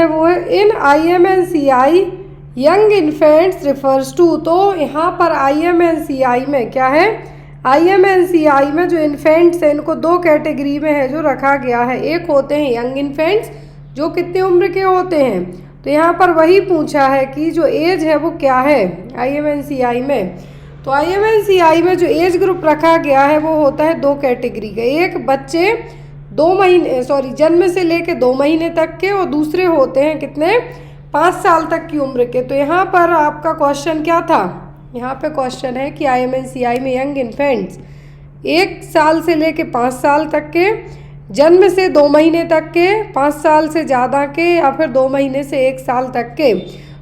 वो है in IMNCI young infants refers to. तो यहाँ पर IMNCI में क्या है, IMNCI में जो इन्फेंट्स हैं इनको दो कैटेगरी में है जो रखा गया है। एक होते हैं यंग इन्फेंट्स जो कितने उम्र के होते हैं, तो यहाँ पर वही पूछा है कि जो एज है वो क्या है IMNCI में। तो IMNCI में जो एज ग्रुप रखा गया है वो होता है दो कैटेगरी का, एक बच्चे 2 महीने जन्म से लेके 2 महीने तक के, और दूसरे होते हैं कितने 5 साल तक की उम्र के। तो यहाँ पर आपका क्वेश्चन क्या था, यहाँ पे क्वेश्चन है कि IMNCI में यंग इन्फेंट्स 1 साल से लेके 5 साल तक के, जन्म से 2 महीने तक के, 5 साल से ज़्यादा के, या फिर 2 महीने से 1 साल तक के।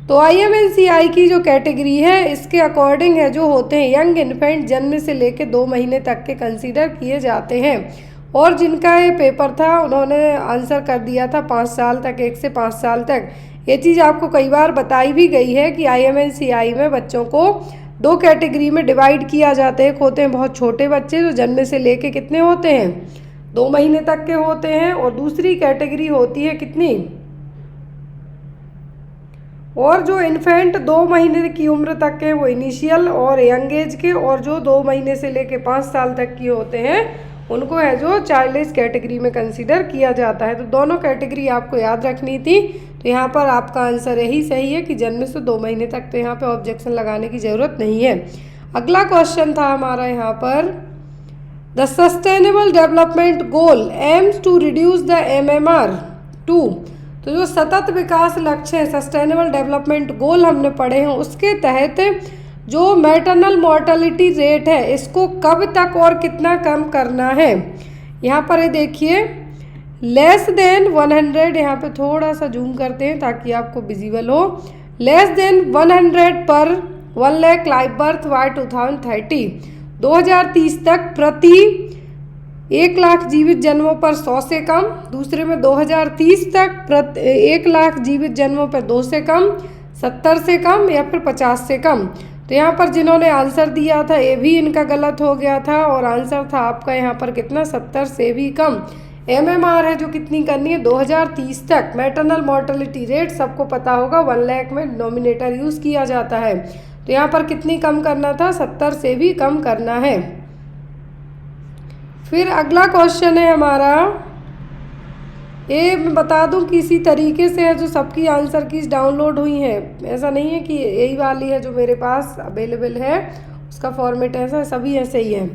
तो IMNCI की जो कैटेगरी है इसके अकॉर्डिंग है जो होते हैं यंग इन्फेंट जन्म से लेके 2 महीने तक के कंसीडर किए जाते हैं। और जिनका ये पेपर था उन्होंने आंसर कर दिया था 5 साल तक, 1 से 5 साल तक। ये चीज़ आपको कई बार बताई भी गई है कि IMNCI में बच्चों को 2 कैटेगरी में डिवाइड किया जाता है। एक होते हैं बहुत छोटे बच्चे जो जन्म से लेके कितने होते हैं 2 महीने तक के होते हैं, और दूसरी कैटेगरी होती है कितनी, और जो इन्फेंट 2 महीने की उम्र तक के वो इनिशियल और यंग एज के, और जो 2 महीने से लेके 5 साल तक की होते हैं उनको है जो चाइल्ड कैटेगरी में कंसीडर किया जाता है। तो दोनों कैटेगरी आपको याद रखनी थी। तो यहाँ पर आपका आंसर यही सही है कि जन्म से 2 महीने तक, तो यहाँ पे ऑब्जेक्शन लगाने की ज़रूरत नहीं है। अगला क्वेश्चन था हमारा यहाँ पर, the sustainable development goal aims to reduce the MMR2। तो जो सतत विकास लक्ष्य है, सस्टेनेबल डेवलपमेंट गोल हमने पढ़े हैं, उसके तहत जो मैटरनल मोर्टेलिटी रेट है इसको कब तक और कितना कम करना है। यहाँ पर ये देखिए लेस देन 100, यहाँ पे थोड़ा सा जूम करते हैं ताकि आपको विजिबल हो, लेस देन 100 पर 1 लाख लाइव बर्थ बाय 2030, 2030 तक प्रति 1 लाख जीवित जन्मों पर 100 से कम, दूसरे में 2030 तक प्रति 1 लाख जीवित जन्मों पर 2 से कम, 70 से कम, या फिर 50 से कम। तो यहाँ पर जिन्होंने आंसर दिया था ये भी इनका गलत हो गया था, और आंसर था आपका यहाँ पर कितना 70 से भी कम। MMR है जो कितनी करनी है 2030 तक। मैटरनल मोर्टेलिटी रेट सबको पता होगा 1 लाख में डिनोमिनेटर यूज़ किया जाता है, तो यहाँ पर कितनी कम करना था 70 से भी कम करना है। फिर अगला क्वेश्चन है हमारा, ये मैं बता दूं कि इसी तरीके से है जो सबकी आंसर कीज डाउनलोड हुई हैं, ऐसा नहीं है कि यही वाली है जो मेरे पास अवेलेबल है उसका फॉर्मेट ऐसा, सभी ऐसे ही है।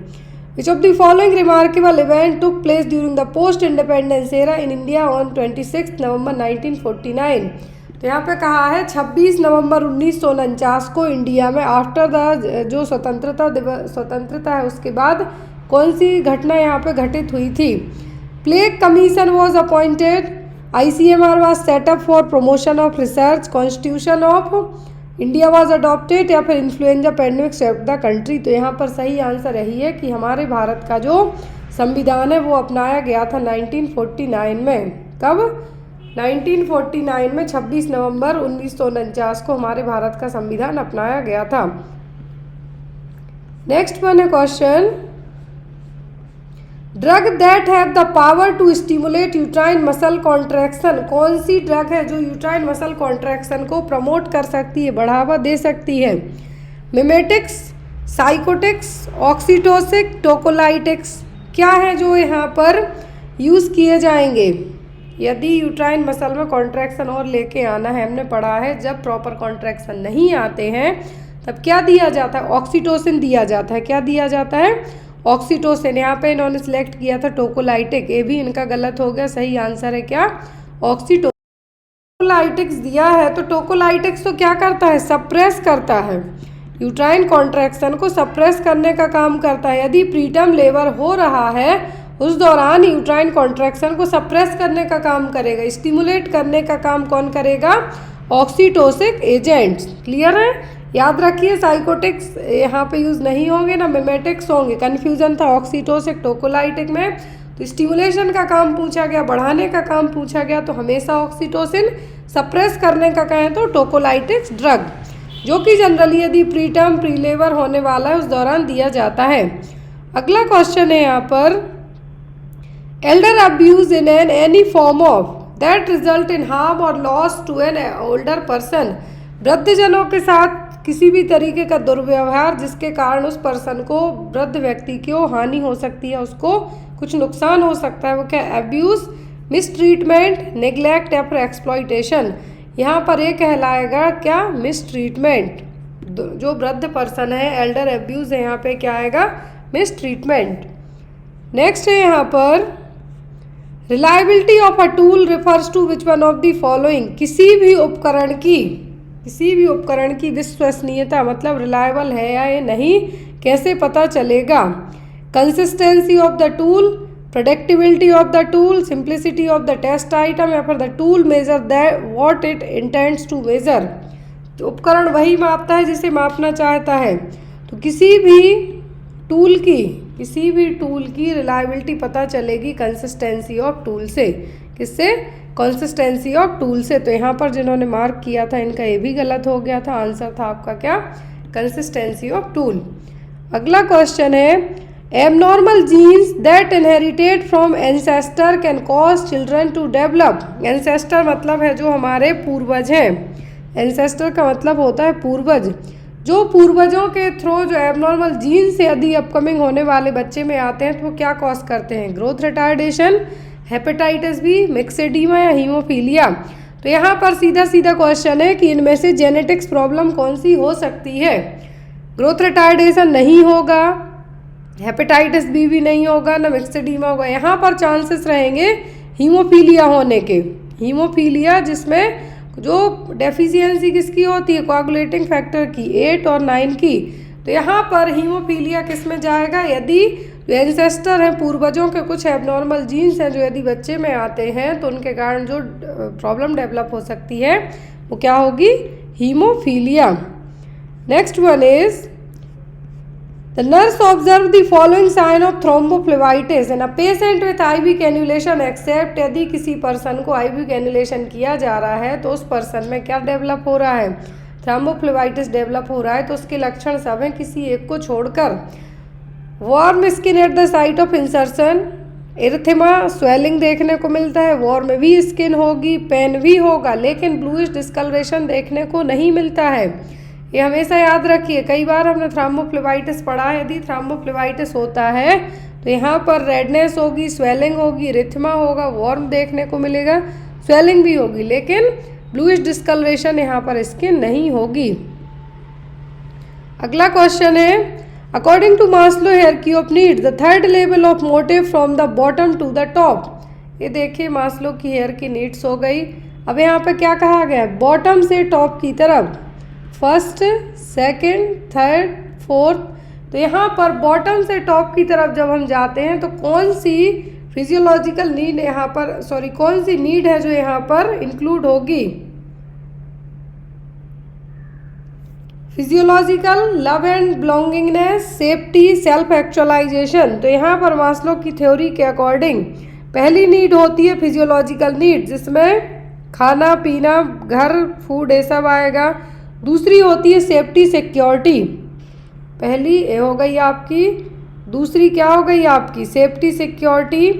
विच of the following remarkable event took place during the post independence era in India on 26 नवंबर 1949। तो यहाँ पे कहा है 26 नवंबर 1949 को इंडिया में आफ्टर द जो स्वतंत्रता है उसके बाद कौन सी घटना यहाँ पे घटित हुई थी। Plague commission was appointed, ICMR was setup for promotion of research, constitution of India was adopted, या फिर influenza pandemic swept the country. तो यहाँ पर सही आंसर यही है कि हमारे भारत का जो संविधान है वो अपनाया गया था 1949 में। कब 1949 में 26 नवंबर 1949 को हमारे भारत का संविधान अपनाया गया था। नेक्स्ट वन है question, drug that have the power to stimulate uterine muscle contraction. कौन सी ड्रग है जो यूट्राइन मसल कॉन्ट्रैक्शन को प्रमोट कर सकती है, बढ़ावा दे सकती है। मिमेटिक्स, साइकोटिक्स, ऑक्सीटोसिक, टोकोलाइटिक्स, क्या है जो यहाँ पर यूज़ किए जाएंगे यदि यूट्राइन मसल में कॉन्ट्रैक्शन और लेके आना है। हमने पढ़ा है जब प्रॉपर कॉन्ट्रैक्शन नहीं आते हैं तब क्या दिया जाता है, ऑक्सीटोसिन दिया जाता है। क्या दिया जाता है, ऑक्सीटोसिन। यहाँ पे इन्होंने सिलेक्ट किया था टोकोलाइटिक, ये भी इनका गलत हो गया। सही आंसर है क्या, टोकोलाइटिक्स दिया है। तो टोकोलाइटिक्स तो क्या करता है, सप्रेस करता है, यूट्राइन कॉन्ट्रैक्शन को सप्रेस करने का काम करता है। यदि प्रीटर्म लेबर हो रहा है उस दौरान यूट्राइन कॉन्ट्रैक्शन को सप्रेस करने का काम करेगा, स्टिमुलेट करने का काम कौन करेगा, ऑक्सीटोसिक एजेंट्स। क्लियर है, याद रखिए साइकोटिक्स यहाँ पे यूज़ नहीं होंगे ना मिमेटिक्स होंगे। कन्फ्यूजन था ऑक्सीटोसिक टोकोलाइटिक में, तो स्टिमुलेशन का काम पूछा गया, बढ़ाने का काम पूछा गया तो हमेशा ऑक्सीटोसिन, सप्रेस करने का कहें तो टोकोलाइटिक्स ड्रग, जो कि जनरली यदि प्रीटर्म प्रीलेबर होने वाला है उस दौरान दिया जाता है। अगला क्वेश्चन है यहाँ पर, elder abuse in any form of that result in harm और loss to an older person. वृद्धजनों के साथ किसी भी तरीके का दुर्व्यवहार जिसके कारण उस पर्सन को, वृद्ध व्यक्ति को हानि हो सकती है, उसको कुछ नुकसान हो सकता है, वो क्या? एब्यूज़, मिसट्रीटमेंट, नेग्लेक्ट या फिर एक्सप्लॉइटेशन। यहाँ पर ये कहलाएगा क्या? मिसट्रीटमेंट। जो वृद्ध पर्सन है, एल्डर एब्यूज़ है, यहाँ पे क्या आएगा? मिसट्रीटमेंट। नेक्स्ट है यहाँ पर reliability of a tool refers to which one of the following. किसी भी उपकरण की विश्वसनीयता, मतलब रिलायबल है या ये नहीं, कैसे पता चलेगा? Consistency of the tool, productibility of the tool, simplicity of the test item, या फिर the tool measure that what it intends to measure. तो उपकरण वही मापता है जिसे मापना चाहता है। तो किसी भी टूल की रिलायबिलिटी पता चलेगी कंसिस्टेंसी ऑफ टूल से। किससे? कंसिस्टेंसी ऑफ टूल से। तो यहाँ पर जिन्होंने मार्क किया था इनका ये भी गलत हो गया था। आंसर था आपका क्या? Consistency of tool. अगला क्वेश्चन है abnormal genes that inherited from ancestor can cause children to develop. Ancestor मतलब है जो हमारे पूर्वज हैं। एंसेस्टर का मतलब होता है पूर्वज। जो पूर्वजों के थ्रू जो एबनॉर्मल जीन से यदि अपकमिंग होने वाले बच्चे में आते हैं तो वो क्या कॉज करते हैं? ग्रोथ रिटार्डेशन, हेपेटाइटिस बी, मिक्सेडीमा या हीमोफीलिया। तो यहाँ पर सीधा सीधा क्वेश्चन है कि इनमें से जेनेटिक्स प्रॉब्लम कौन सी हो सकती है? ग्रोथ रिटार्डेशन नहीं होगा, हेपेटाइटिस बी भी नहीं होगा, ना मिक्सेडीमा होगा। यहाँ पर चांसेस रहेंगे हीमोफीलिया होने के। हीमोफीलिया जिसमें जो डेफिशिएंसी किसकी होती है? कोआगुलेटिंग फैक्टर की, 8 और 9 की। तो यहाँ पर हीमोफीलिया किस में जाएगा? यदि जो एंसेस्टर हैं, पूर्वजों के कुछ एबनॉर्मल जीन्स हैं जो यदि बच्चे में आते हैं तो उनके कारण जो प्रॉब्लम डेवलप हो सकती है वो क्या होगी? Haemophilia. Next one is the nurse observe the following sign of thrombophlebitis in a patient with IV cannulation except. यदि किसी पर्सन को आईवी कैन्युलेशन किया जा रहा है तो उस पर्सन में क्या डेवलप हो रहा है? थ्रोम्बोफ्लेबाइटिस डेवलप हो रहा है। तो उसके लक्षण सब हैं किसी एक को छोड़कर। Warm skin at the site of insertion, erythema, swelling देखने को मिलता है। वार्म भी स्किन होगी, पेन भी होगा, लेकिन ब्लूइश डिस्कलरेशन देखने को नहीं मिलता है। ये हमेशा याद रखिए, कई बार हमने थ्रोम्बोफ्लेबाइटिस पढ़ा है। यदि थ्रोम्बोफ्लेबाइटिस होता है तो यहाँ पर रेडनेस होगी, स्वेलिंग होगी, इरिथेमा होगा, वार्म देखने को मिलेगा, स्वेलिंग भी होगी, लेकिन ब्लूइश डिस्कलरेशन यहाँ पर स्किन नहीं होगी। अगला क्वेश्चन है according to Maslow hierarchy of needs the third level of motive from the bottom to the top. ये देखिए मास्लो की हायरार्की नीड्स हो गई। अब यहाँ पे क्या कहा गया है? बॉटम से टॉप की तरफ, फर्स्ट, सेकंड, थर्ड, फोर्थ। तो यहाँ पर बॉटम से टॉप की तरफ जब हम जाते हैं तो कौन सी फिजियोलॉजिकल नीड यहाँ पर, सॉरी, कौन सी नीड है जो यहाँ पर इंक्लूड होगी? Physiological, love and belongingness, safety, self actualization. तो यहाँ पर मास्लो की थ्योरी के अकॉर्डिंग पहली नीड होती है फिजियोलॉजिकल नीड, जिसमें खाना पीना, घर, फूड, ये सब आएगा। दूसरी होती है सेफ्टी सिक्योरिटी, पहली ये हो गई आपकी। दूसरी क्या हो गई आपकी? Safety security.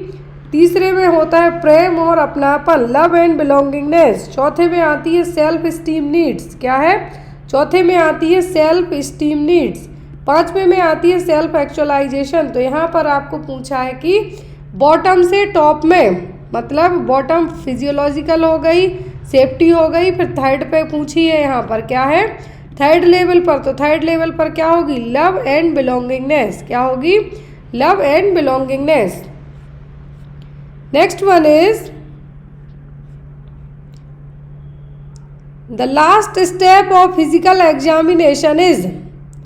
तीसरे में होता है प्रेम और अपनापन, लव एंड बिलोंगिंगनेस। चौथे में आती है सेल्फ स्टीम नीड्स। क्या है? चौथे में आती है सेल्फ स्टीम नीड्स। पांचवे में आती है सेल्फ एक्चुअलाइजेशन। तो यहाँ पर आपको पूछा है कि बॉटम से टॉप में, मतलब बॉटम फिजियोलॉजिकल हो गई, सेफ्टी हो गई, फिर थर्ड पे पूछी है यहाँ पर क्या है? थर्ड लेवल पर। तो थर्ड लेवल पर क्या होगी? Love and belongingness. क्या होगी? Love and belongingness. Next one is the last step of physical examination is.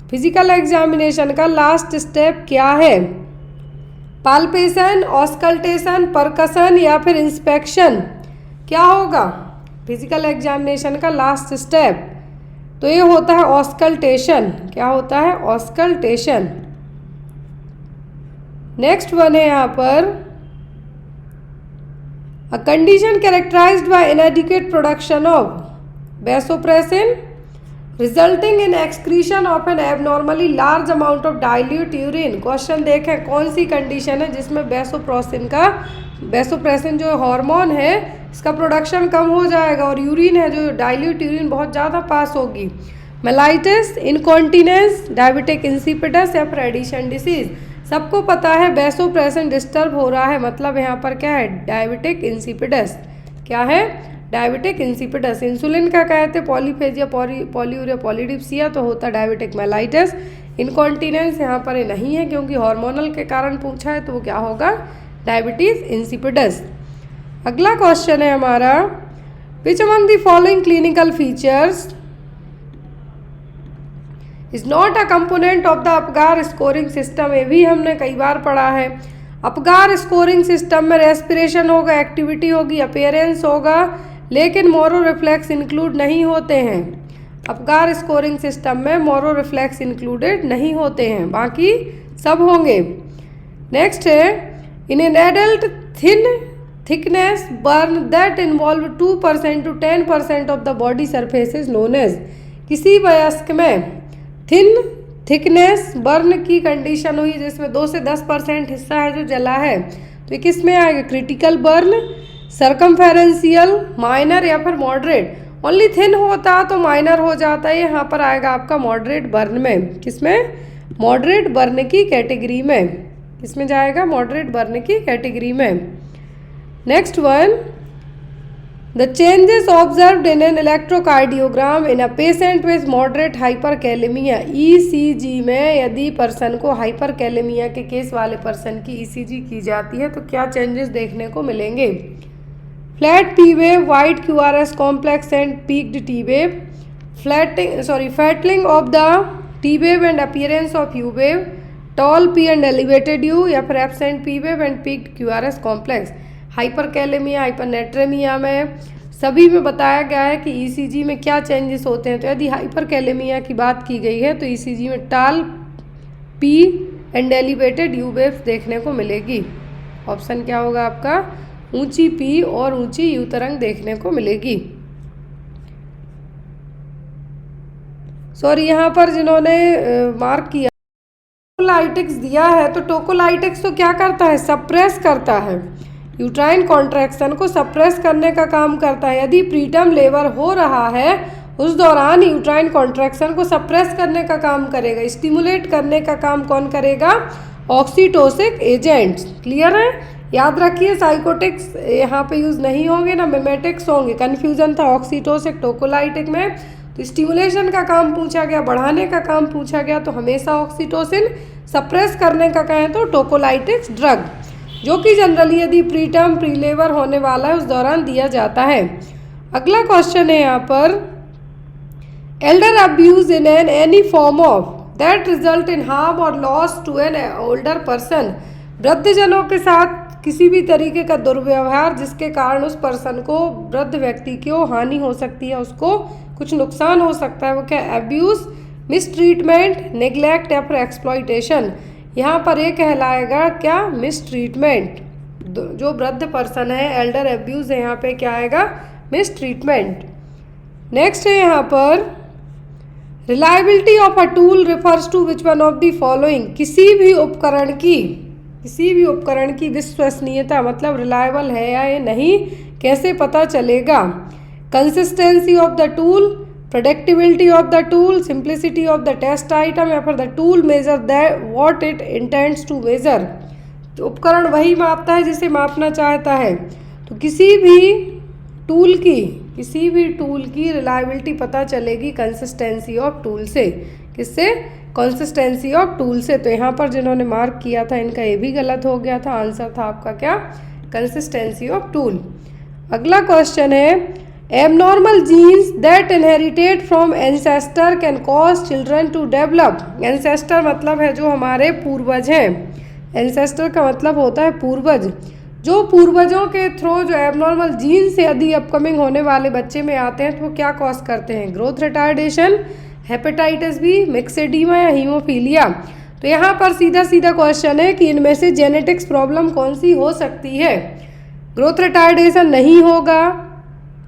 Physical examination का लास्ट स्टेप क्या है? पाल्पेशन, ऑस्कल्टेशन, परकशन या फिर इंस्पेक्शन? क्या होगा फिजिकल एग्जामिनेशन का लास्ट स्टेप? तो ये होता है ऑस्कल्टेशन। क्या होता है? ऑस्कल्टेशन। नेक्स्ट वन है यहाँ पर a condition characterized by inadequate production of vasopressin resulting in excretion of an abnormally large amount of dilute urine. Question देखें कौन सी कंडीशन है जिसमें वैसोप्रेसिन जो हार्मोन है इसका प्रोडक्शन कम हो जाएगा और यूरिन है जो डाइल्यूट यूरिन बहुत ज़्यादा पास होगी। मेलाइटिस, इनकॉन्टिनेंस, डायबिटिक इंसिपिडस या फिर एडिशन डिसीज। सबको पता है वैसोप्रेशन डिस्टर्ब हो रहा है, मतलब यहाँ पर क्या है, डायबिटिक इंसिपिडस। क्या है, डायबिटिक इंसिपिडस। इंसुलिन का कहते हैं पॉलीफेजिया, पॉलीयूरिया, पॉलीडिप्सिया, तो होता डायबिटिक मेलाइटिस। इनकॉन्टिनेंस यहाँ पर नहीं है क्योंकि हार्मोनल के कारण पूछा है, तो वो क्या होगा, डायबिटीज इंसिपिडस। अगला क्वेश्चन है हमारा, विच among the following clinical features is not a component of the Apgar scoring system. ये भी हमने कई बार पढ़ा है। अपगार स्कोरिंग सिस्टम में रेस्पिरेशन होगा, एक्टिविटी होगी, अपीयरेंस होगा, लेकिन मोरो रिफ्लेक्स इंक्लूड नहीं होते हैं। अपगार स्कोरिंग सिस्टम में मोरो रिफ्लेक्स इंक्लूडेड नहीं होते हैं, बाकी सब होंगे। नेक्स्ट है, in an adult thickness burn that involve 2% to 10% of the body surface is known as. किसी वयस्क में थिकनेस बर्न की कंडीशन हुई जिसमें 2 से 10% हिस्सा है जो जला है, तो ये किस में आएगा, क्रिटिकल बर्न, सर्कमफेरेंशियल, माइनर या फिर मॉडरेट। ओनली थिन होता तो माइनर हो जाता है, यहाँ पर आएगा आपका मॉडरेट बर्न में। किसमें, मॉडरेट बर्न की कैटेगरी में। किसमें जाएगा, मॉडरेट बर्न की कैटेगरी में। Next one, the changes observed in an electrocardiogram in a patient with moderate hyperkalaemia. ECG में यदि पर्सन को हाइपरकैलेमिया के केस वाले पर्सन की ईसीजी की जाती है तो क्या चेंजेस देखने को मिलेंगे। Flat P wave, wide QRS complex and peaked T wave, flattening of the T wave and appearance of U wave, tall P and elevated U, या फिर absent P wave and peaked QRS complex. Hyperkalaemia, hypernatraemia में सभी में बताया गया है कि ECG में क्या चेंजेस होते हैं। तो यदि हाइपरकैलेमिया की बात की गई है तो ईसीजी में टाल P and elevated you waves देखने को मिलेगी। ऑप्शन क्या होगा आपका, ऊंची पी और ऊंची यू तरंग देखने को मिलेगी। सॉरी, यहाँ पर जिन्होंने मार्क किया टोकोलाइटिक्स दिया है, तो टोकोलाइटिक्स तो क्या करता है, सप्रेस करता है, यूट्राइन कॉन्ट्रैक्शन को सप्रेस करने का काम करता है। यदि प्रीटर्म लेबर हो रहा है उस दौरान यूट्राइन कॉन्ट्रैक्शन को सप्रेस करने का काम करेगा, स्टिमुलेट करने का काम कौन करेगा, ऑक्सीटोसिक एजेंट्स। क्लियर है, याद रखिए साइकोटिक्स यहाँ पे यूज नहीं होंगे ना मिमेटिक्स होंगे। कन्फ्यूजन था ऑक्सीटोसिक टोकोलाइटिक में, तो स्टिमुलेशन का काम पूछा गया, बढ़ाने का काम पूछा गया, तो हमेशा ऑक्सीटोसिन, सप्रेस करने का कहें तो टोकोलाइटिक्स ड्रग, जो कि जनरली यदि प्रीटर्म प्रीलेबर होने वाला है उस दौरान दिया जाता है। अगला क्वेश्चन है यहाँ पर, elder abuse in an any form of that result in harm और loss to an older person. वृद्धजनों के साथ किसी भी तरीके का दुर्व्यवहार जिसके कारण उस पर्सन को, वृद्ध व्यक्ति को हानि हो सकती है, उसको कुछ नुकसान हो सकता है, वो क्या, एब्यूज, मिसट्रीटमेंट, नेग्लेक्ट या फिर एक्सप्लॉइटेशन। यहाँ पर ये कहलाएगा क्या, मिसट्रीटमेंट। जो वृद्ध पर्सन है, एल्डर एब्यूज है, यहाँ पे क्या आएगा, मिसट्रीटमेंट। नेक्स्ट है यहाँ पर, reliability of a tool refers to which one of the following. किसी भी उपकरण की विश्वसनीयता, मतलब रिलायबल है या ये नहीं, कैसे पता चलेगा। Consistency of the tool, productibility of the tool, simplicity of the test item, या फिर the tool measure that what it intends to measure. तो उपकरण वही मापता है जिसे मापना चाहता है। तो किसी भी टूल की रिलायबिलिटी पता चलेगी कंसिस्टेंसी ऑफ टूल से। किससे, कंसिस्टेंसी ऑफ टूल से। तो यहाँ पर जिन्होंने मार्क किया था इनका ये भी गलत हो गया था, आंसर था आपका क्या, कंसिस्टेंसी ऑफ टूल। अगला क्वेश्चन है, abnormal genes that inherited from ancestor can cause children to develop. Ancestor मतलब है जो हमारे पूर्वज हैं, एंसेस्टर का मतलब होता है पूर्वज। जो पूर्वजों के थ्रू जो एबनॉर्मल जीन से यदि अपकमिंग होने वाले बच्चे में आते हैं तो वो क्या कॉज करते हैं, ग्रोथ रिटार्डेशन, हेपेटाइटिस बी, मिक्सेडीमा या हीमोफीलिया। तो यहाँ पर सीधा सीधा क्वेश्चन है कि इनमें से जेनेटिक्स प्रॉब्लम कौन सी हो सकती है। ग्रोथ रिटार्डेशन नहीं होगा,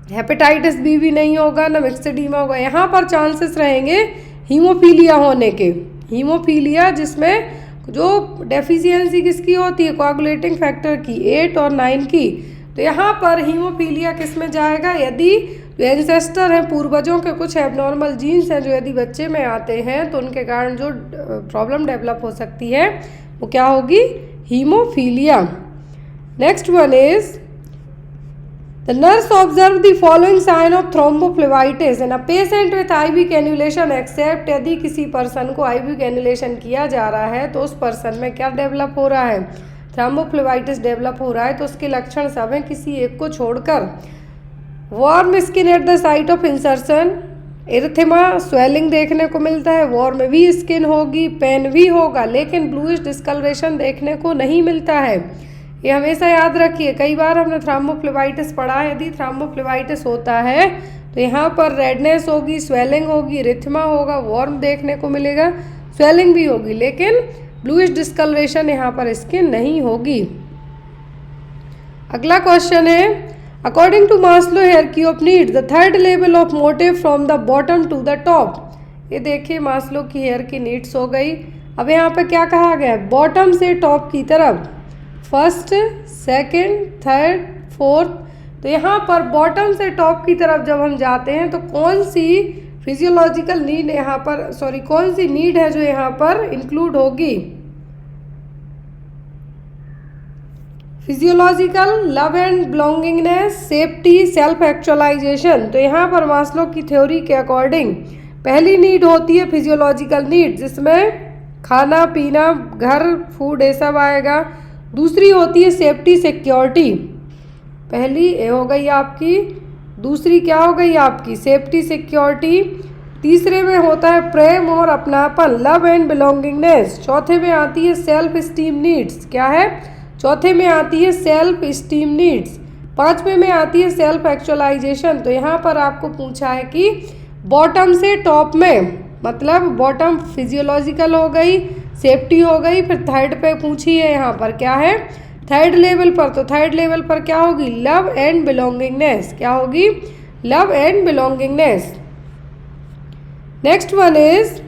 हेपेटाइटिस बी भी नहीं होगा, ना मिक्सेडीमा होगा। यहाँ पर चांसेस रहेंगे हीमोफीलिया होने के। हीमोफीलिया जिसमें जो डेफिशिएंसी किसकी होती है, कोआगुलेटिंग फैक्टर की 8 और 9 की। तो यहाँ पर हीमोफीलिया किस में जाएगा? यदि एंसेस्टर हैं, पूर्वजों के कुछ एबनॉर्मल जीन्स हैं जो यदि बच्चे में आते हैं तो उनके कारण जो प्रॉब्लम डेवलप हो सकती है वो क्या होगी? Haemophilia. Next one is The nurse observed the following sign of thrombophlebitis in a patient with IV cannulation except यदि किसी पर्सन को IV कैनुलेशन किया जा रहा है तो उस पर्सन में क्या डेवलप हो रहा है? थ्रोम्बोफ्लेबाइटिस डेवलप हो रहा है। तो उसके लक्षण सब हैं किसी एक को छोड़कर। Warm skin at the site of insertion, erythema swelling देखने को मिलता है, वार्म भी स्किन होगी, पेन भी होगा, लेकिन ब्लूइश डिस्कलरेशन देखने को नहीं मिलता है। ये हमेशा याद रखिए, कई बार हमने थ्रोम्बोफ्लेबाइटिस पढ़ा है। यदि थ्रोम्बोफ्लेबाइटिस होता है तो यहाँ पर रेडनेस होगी, स्वेलिंग होगी, रिथमा होगा, वार्म देखने को मिलेगा, स्वेलिंग भी होगी, लेकिन ब्लूइश डिस्कलरेशन यहाँ पर इसके नहीं होगी। अगला क्वेश्चन है, according to Maslow hierarchy of needs the third level of motive from the bottom to the top. ये देखिए मास्लो की हायरार्की नीड्स हो गई। अब यहाँ पर क्या कहा गया है? बॉटम से टॉप की तरफ, फर्स्ट, सेकंड, थर्ड, फोर्थ। तो यहाँ पर बॉटम से टॉप की तरफ जब हम जाते हैं तो कौन सी फिजियोलॉजिकल नीड यहाँ पर, सॉरी कौन सी नीड है जो यहाँ पर इंक्लूड होगी? Physiological, love and belongingness, safety, self actualization. तो यहाँ पर मास्लो की थ्योरी के अकॉर्डिंग पहली नीड होती है फिजियोलॉजिकल नीड, जिसमें खाना पीना, घर, फूड ये सब आएगा। दूसरी होती है सेफ्टी सिक्योरिटी, पहली ये हो गई आपकी, दूसरी क्या हो गई आपकी? Safety security. तीसरे में होता है प्रेम और अपनापन, लव एंड बिलोंगिंगनेस। चौथे में आती है सेल्फ स्टीम नीड्स, क्या है? चौथे में आती है सेल्फ स्टीम नीड्स। पांचवें में आती है सेल्फ एक्चुअलाइजेशन। तो यहाँ पर आपको पूछा है कि बॉटम से टॉप में, मतलब बॉटम फिजियोलॉजिकल हो गई, सेफ्टी हो गई, फिर थर्ड पे पूछी है यहाँ पर क्या है? थर्ड लेवल पर। तो थर्ड लेवल पर क्या होगी? Love and belongingness. क्या होगी? Love and belongingness. Next one is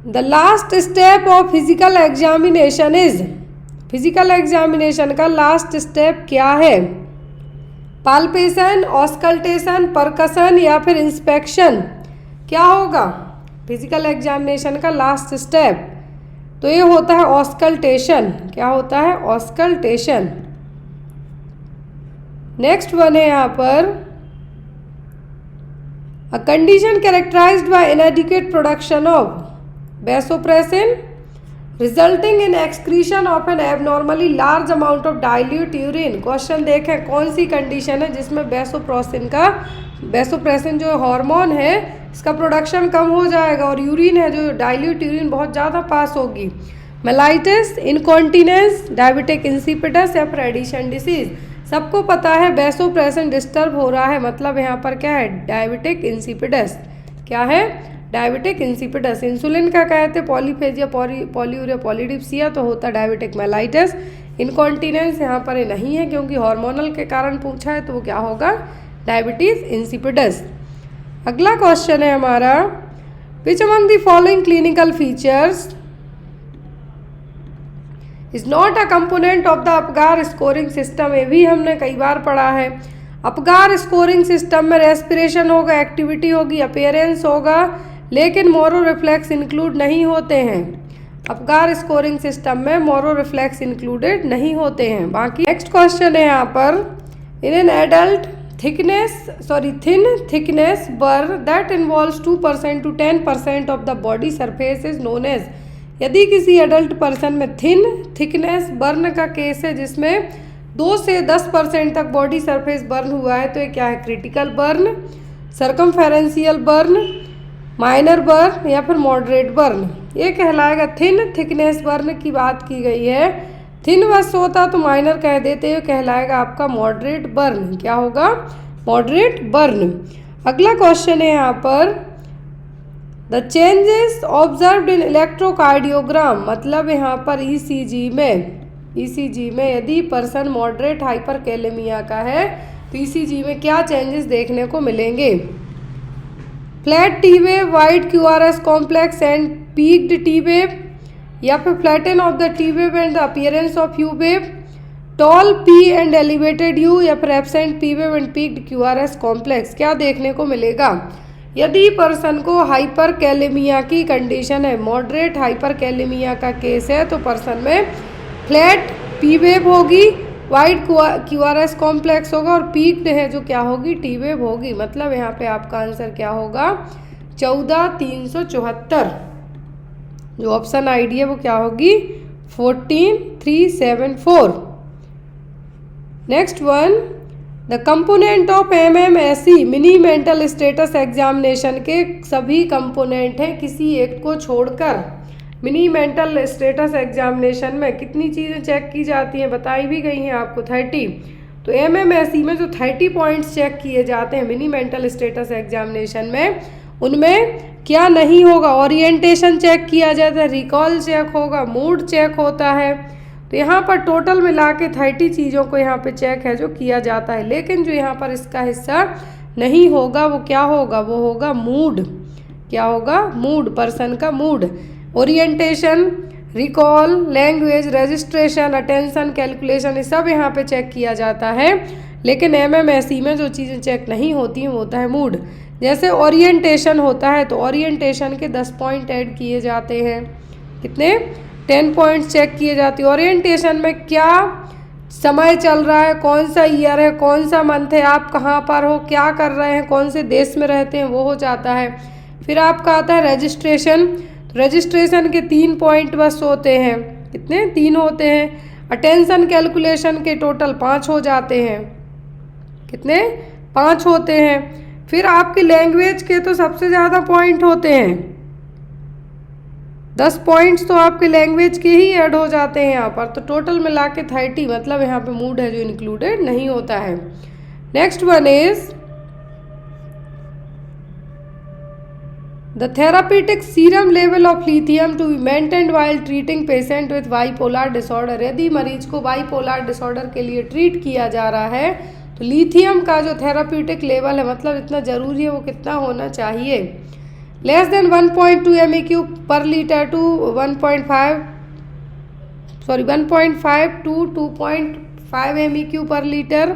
the last step of physical examination is, physical examination का लास्ट स्टेप क्या है? पाल्पेशन, ऑस्कल्टेशन, परकशन या फिर इंस्पेक्शन? क्या होगा फिजिकल एग्जामिनेशन का लास्ट स्टेप? तो ये होता है ऑस्कल्टेशन। क्या होता है? ऑस्कल्टेशन। नेक्स्ट वन है यहाँ पर a condition characterized by inadequate production of vasopressin resulting in excretion of an abnormally large amount of dilute urine. Question देखें कौन सी कंडीशन है जिसमें वैसोप्रेसिन जो हार्मोन है इसका प्रोडक्शन कम हो जाएगा और यूरिन है जो डाइल्यूट यूरिन बहुत ज़्यादा पास होगी। मेलाइटिस, इनकॉन्टिनेंस, डायबिटिक इंसिपिडस या फिर एडिशन डिसीज। सबको पता है वैसोप्रेसिन डिस्टर्ब हो रहा है, मतलब यहाँ पर क्या है? Diabetic insipidus. क्या है? Diabetic insipidus. इंसुलिन का कहते हैं पॉलीफेजिया, पॉलीयूरिया, पॉलीडिप्सिया, तो होता डायबिटिक मेलाइटिस। इनकॉन्टिनेंस यहाँ पर नहीं है क्योंकि हार्मोनल के कारण पूछा है, तो वो क्या होगा? Diabetes insipidus. अगला क्वेश्चन है हमारा, विच among the following clinical features is not a component of the Apgar scoring system? ये भी हमने कई बार पढ़ा है। अपगार स्कोरिंग सिस्टम में रेस्पिरेशन होगा, एक्टिविटी होगी, अपीयरेंस होगा, लेकिन मोरो रिफ्लेक्स इंक्लूड नहीं होते हैं। अपगार स्कोरिंग सिस्टम में मोरो रिफ्लेक्स इंक्लूडेड नहीं होते हैं। बाकी नेक्स्ट क्वेश्चन है यहाँ पर, इन an adult thin thickness burr that involves 2% to 10% of the body surface is known as। यदि किसी एडल्ट पर्सन में थिन थिकनेस बर्न का केस है जिसमें 2 से 10% तक बॉडी सरफेस बर्न हुआ है, तो ये क्या है? Critical burn, circumferential burn, minor burn या फिर मॉडरेट बर्न, ये कहलाएगा। थिन थिकनेस बर्न की बात की गई है, थिन बस होता तो माइनर कह देते, ये कहलाएगा आपका मॉडरेट बर्न। क्या होगा? Moderate burn. अगला क्वेश्चन है यहाँ पर, the changes observed in electrocardiogram, मतलब यहाँ पर ईसीजी में यदि पर्सन मॉडरेट हाइपरकैलेमिया का है तो ईसीजी में क्या चेंजेस देखने को मिलेंगे? Flat T wave, wide QRS complex and peaked T wave, या फिर flatten of the T wave and the appearance of U wave, tall P and elevated U, या फिर absent P wave and peaked Q R S complex. क्या देखने को मिलेगा? यदि person को हाइपर कैलेमिया की कंडीशन है, मॉडरेट हाइपर कैलेमिया का केस है, तो पर्सन में फ्लैट पी वेव होगी, wide Q R S complex होगा, और पीक्ड है जो क्या होगी? टी वेव होगी। मतलब यहाँ पे आपका आंसर क्या होगा? 14,374। जो ऑप्शन आईडी है वो क्या होगी? 14,374। Next one, the component of MMSE mini mental status examination के सभी कंपोनेंट हैं किसी एक को छोड़कर। मिनी मेंटल स्टेटस एग्जामिनेशन में कितनी चीज़ें चेक की जाती हैं? बताई भी गई हैं आपको 30। तो MMSE में जो 30 पॉइंट्स चेक किए जाते हैं मिनी मेंटल स्टेटस एग्जामिनेशन में, उनमें क्या नहीं होगा? ओरिएंटेशन चेक किया जाता है, रिकॉल चेक होगा, मूड चेक होता है। तो यहाँ पर टोटल मिला के 30 चीज़ों को यहाँ पे चेक है जो किया जाता है। लेकिन जो यहाँ पर इसका हिस्सा नहीं होगा वो क्या होगा? वो होगा मूड। क्या होगा? मूड, पर्सन का mood. Orientation, recall, language, registration, attention, calculation, ये सब यहाँ पे चेक किया जाता है। लेकिन MMSE में जो चीज़ें चेक नहीं होती हैं वो होता है मूड। जैसे ओरिएंटेशन होता है तो ओरिएंटेशन के 10 पॉइंट ऐड किए जाते हैं। कितने? 10 पॉइंट्स चेक किए जाते हैं। ओरिएंटेशन में क्या समय चल रहा है, कौन सा ईयर है, कौन सा मंथ है, आप कहाँ पर हो, क्या कर रहे हैं, कौन से देश में रहते हैं, वो हो जाता है। फिर आपका आता है रजिस्ट्रेशन। रजिस्ट्रेशन के 3 पॉइंट बस होते हैं। कितने? 3 होते हैं। अटेंशन कैलकुलेशन के टोटल 5 हो जाते हैं। कितने? 5 होते हैं। फिर आपकी लैंग्वेज के तो सबसे ज़्यादा पॉइंट होते हैं, 10 पॉइंट्स तो आपके लैंग्वेज के ही ऐड हो जाते हैं यहाँ पर। तो टोटल मिला के 30, मतलब यहाँ पे मूड है जो इंक्लूडेड नहीं होता है। Next one is the therapeutic serum level of lithium to be maintained while treating patient with bipolar disorder. यदि मरीज को बाइपोलर डिसऑर्डर के लिए ट्रीट किया जा रहा है तो लिथियम का जो थेरापीटिक लेवल है, मतलब इतना ज़रूरी है, वो कितना होना चाहिए? लेस देन 1.2 MEQ पर लीटर टू 1.5 टू 2.5 MEQ पर लीटर,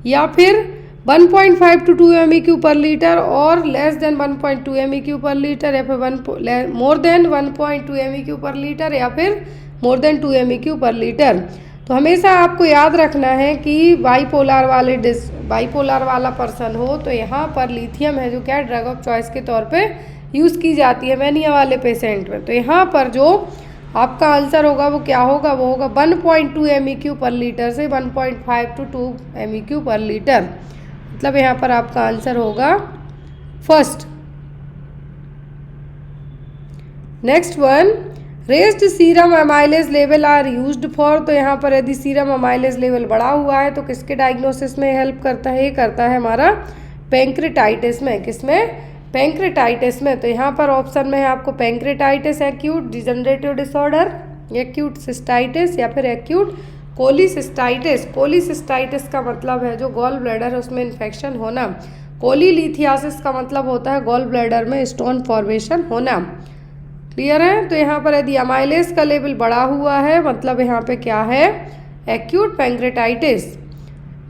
या फिर 1.5 टू 2 MEQ पर लीटर, और लेस देन 1.2 MEQ पर लीटर, या फिर मोर देन 1.2 MEQ पर लीटर, या फिर मोर देन 2 MEQ पर लीटर। तो हमेशा आपको याद रखना है कि बाइपोलर वाला पर्सन हो तो यहाँ पर लिथियम है जो क्या ड्रग ऑफ चॉइस के तौर पे यूज़ की जाती है मैनिया वाले पेशेंट में। तो यहाँ पर जो आपका आंसर होगा वो क्या होगा? वो होगा 1.2 MEQ पर लीटर से 1.5 टू 2 MEQ पर लीटर। मतलब यहाँ पर आपका आंसर होगा first. Next one, raised serum amylase level are used for. तो यहाँ पर यदि सीरम अमाइलेज लेवल बढ़ा हुआ है तो किसके डायग्नोसिस में हेल्प करता है? ये करता है हमारा पैंक्रेटाइटिस में। किसमें? पैंक्रेटाइटिस में। तो यहाँ पर ऑप्शन में है आपको pancreatitis acute degenerative disorder, acute cystitis, या फिर एक्यूट कोलिसिस्टाइटिस। कोलिसिस्टाइटिस का मतलब है जो गॉल ब्लैडर है उसमें इन्फेक्शन होना। कोलीलिथियासिस का मतलब होता है गॉल ब्लैडर में स्टोन फॉर्मेशन होना। क्लियर है? तो यहाँ पर यदि अमाइलेज का लेवल बढ़ा हुआ है मतलब यहाँ पे क्या है? Acute pancreatitis.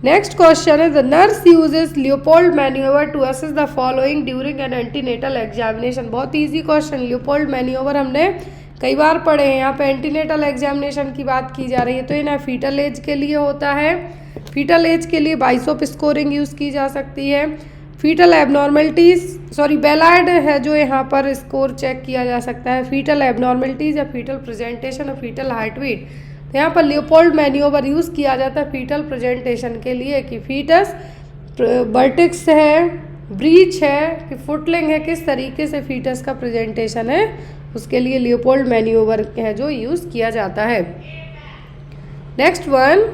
नेक्स्ट क्वेश्चन है the nurse uses Leopold manoeuvre to assess the following during an antenatal examination. बहुत इजी क्वेश्चन। लियोपोल्ड मैन्यूवर हमने कई बार पढ़े हैं। यहाँ पे एंटीनेटल एग्जामिनेशन की बात की जा रही है तो ये ना फीटल एज के लिए होता है। फीटल एज के लिए बाइसोप स्कोरिंग यूज़ की जा सकती है। फीटल एबनॉर्मलिटीज़ बेलाइड है जो यहाँ पर स्कोर चेक किया जा सकता है। फीटल एबनॉर्मलिटीज़ या फीटल प्रेजेंटेशन और फीटल हार्ट बीट। तो यहाँ पर लियोपोल्ड मैन्यूवर यूज़ किया जाता है फीटल प्रेजेंटेशन के लिए कि फीटस वर्टेक्स है, ब्रीच है कि फुटलिंग है, किस तरीके से फीटस का प्रेजेंटेशन है उसके लिए लियोपोल्ड मैन्यूवर है जो यूज़ किया जाता है। Next one,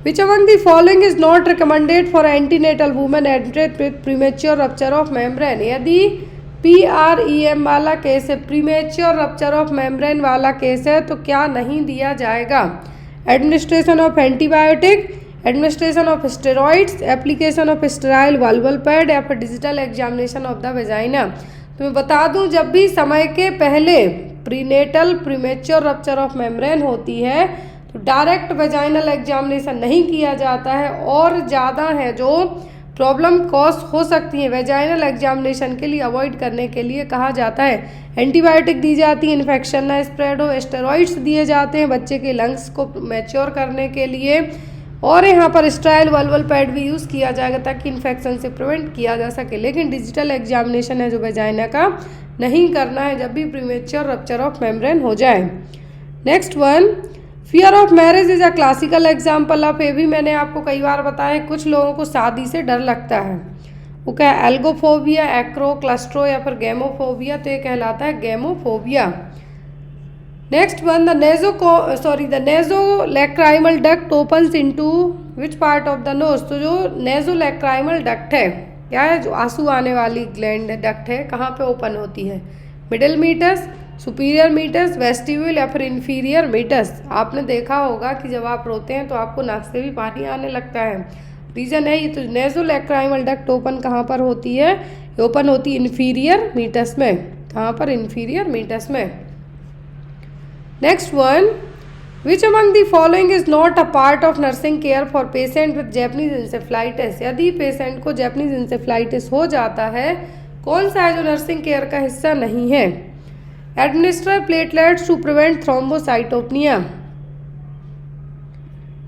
Which among the following is not recommended for antenatal women admitted with premature rupture of membrane? यदि PREM वाला केस है, प्रीमेच्योर रप्चर ऑफ मेम्ब्रेन वाला केस है तो क्या नहीं दिया जाएगा? Administration of antibiotic, administration of steroids, application of sterile vulval pad, या फिर digital examination of the vagina. तो मैं बता दूं जब भी समय के पहले prenatal premature rupture of membrane होती है तो डायरेक्ट वेजाइनल एग्जामिनेशन नहीं किया जाता है, और ज़्यादा है जो प्रॉब्लम कॉज हो सकती है वेजाइनल एग्जामिनेशन के लिए अवॉइड करने के लिए कहा जाता है एंटीबायोटिक दी जाती है इन्फेक्शन ना स्प्रेड हो, स्टेरॉइड्स दिए जाते हैं बच्चे के लंग्स को मैच्योर करने के लिए, और यहाँ पर स्ट्राइल वल्वल पैड भी यूज़ किया जाएगा ताकि इन्फेक्शन से प्रिवेंट किया जा सके। लेकिन डिजिटल एग्जामिनेशन है जो वेजाइना का नहीं करना है जब भी प्रीमेच्योर रप्चर ऑफ मेम्ब्रेन हो जाए। Next one, fear of marriage is a classical example of, ये भी मैंने आपको कई बार बताया है, कुछ लोगों को शादी से डर लगता है, वो क्या है एल्गोफोबिया, एक्रो, क्लस्ट्रो या फिर गैमोफोबिया, तो ये कहलाता है gamophobia. Next one, the nasolacrimal duct opens into which part of the nose, तो जो नेज़ोलैक्राइमल डक्ट है क्या है, जो आंसू आने वाली ग्लैंड डक्ट है, कहाँ पे ओपन होती है, middle meatus, superior meatus, vestibule या फिर इन्फीरियर मीटस। आपने देखा होगा कि जब आप रोते हैं तो आपको नाक से भी पानी आने लगता है, रीज़न है ये। तो नेज़ोलैक्राइमल डक्ट ओपन कहाँ पर होती है, ओपन होती है इन्फीरियर मीटस में, कहाँ पर, इन्फीरियर मीटस में। Next one, which among the following is not a part of nursing care for patient with Japanese encephalitis, यदि पेशेंट को जैपनीज इंसेफ्लाइटिस हो जाता है कौन सा है जो नर्सिंग केयर का हिस्सा नहीं है, administer platelets to prevent thrombocytopenia,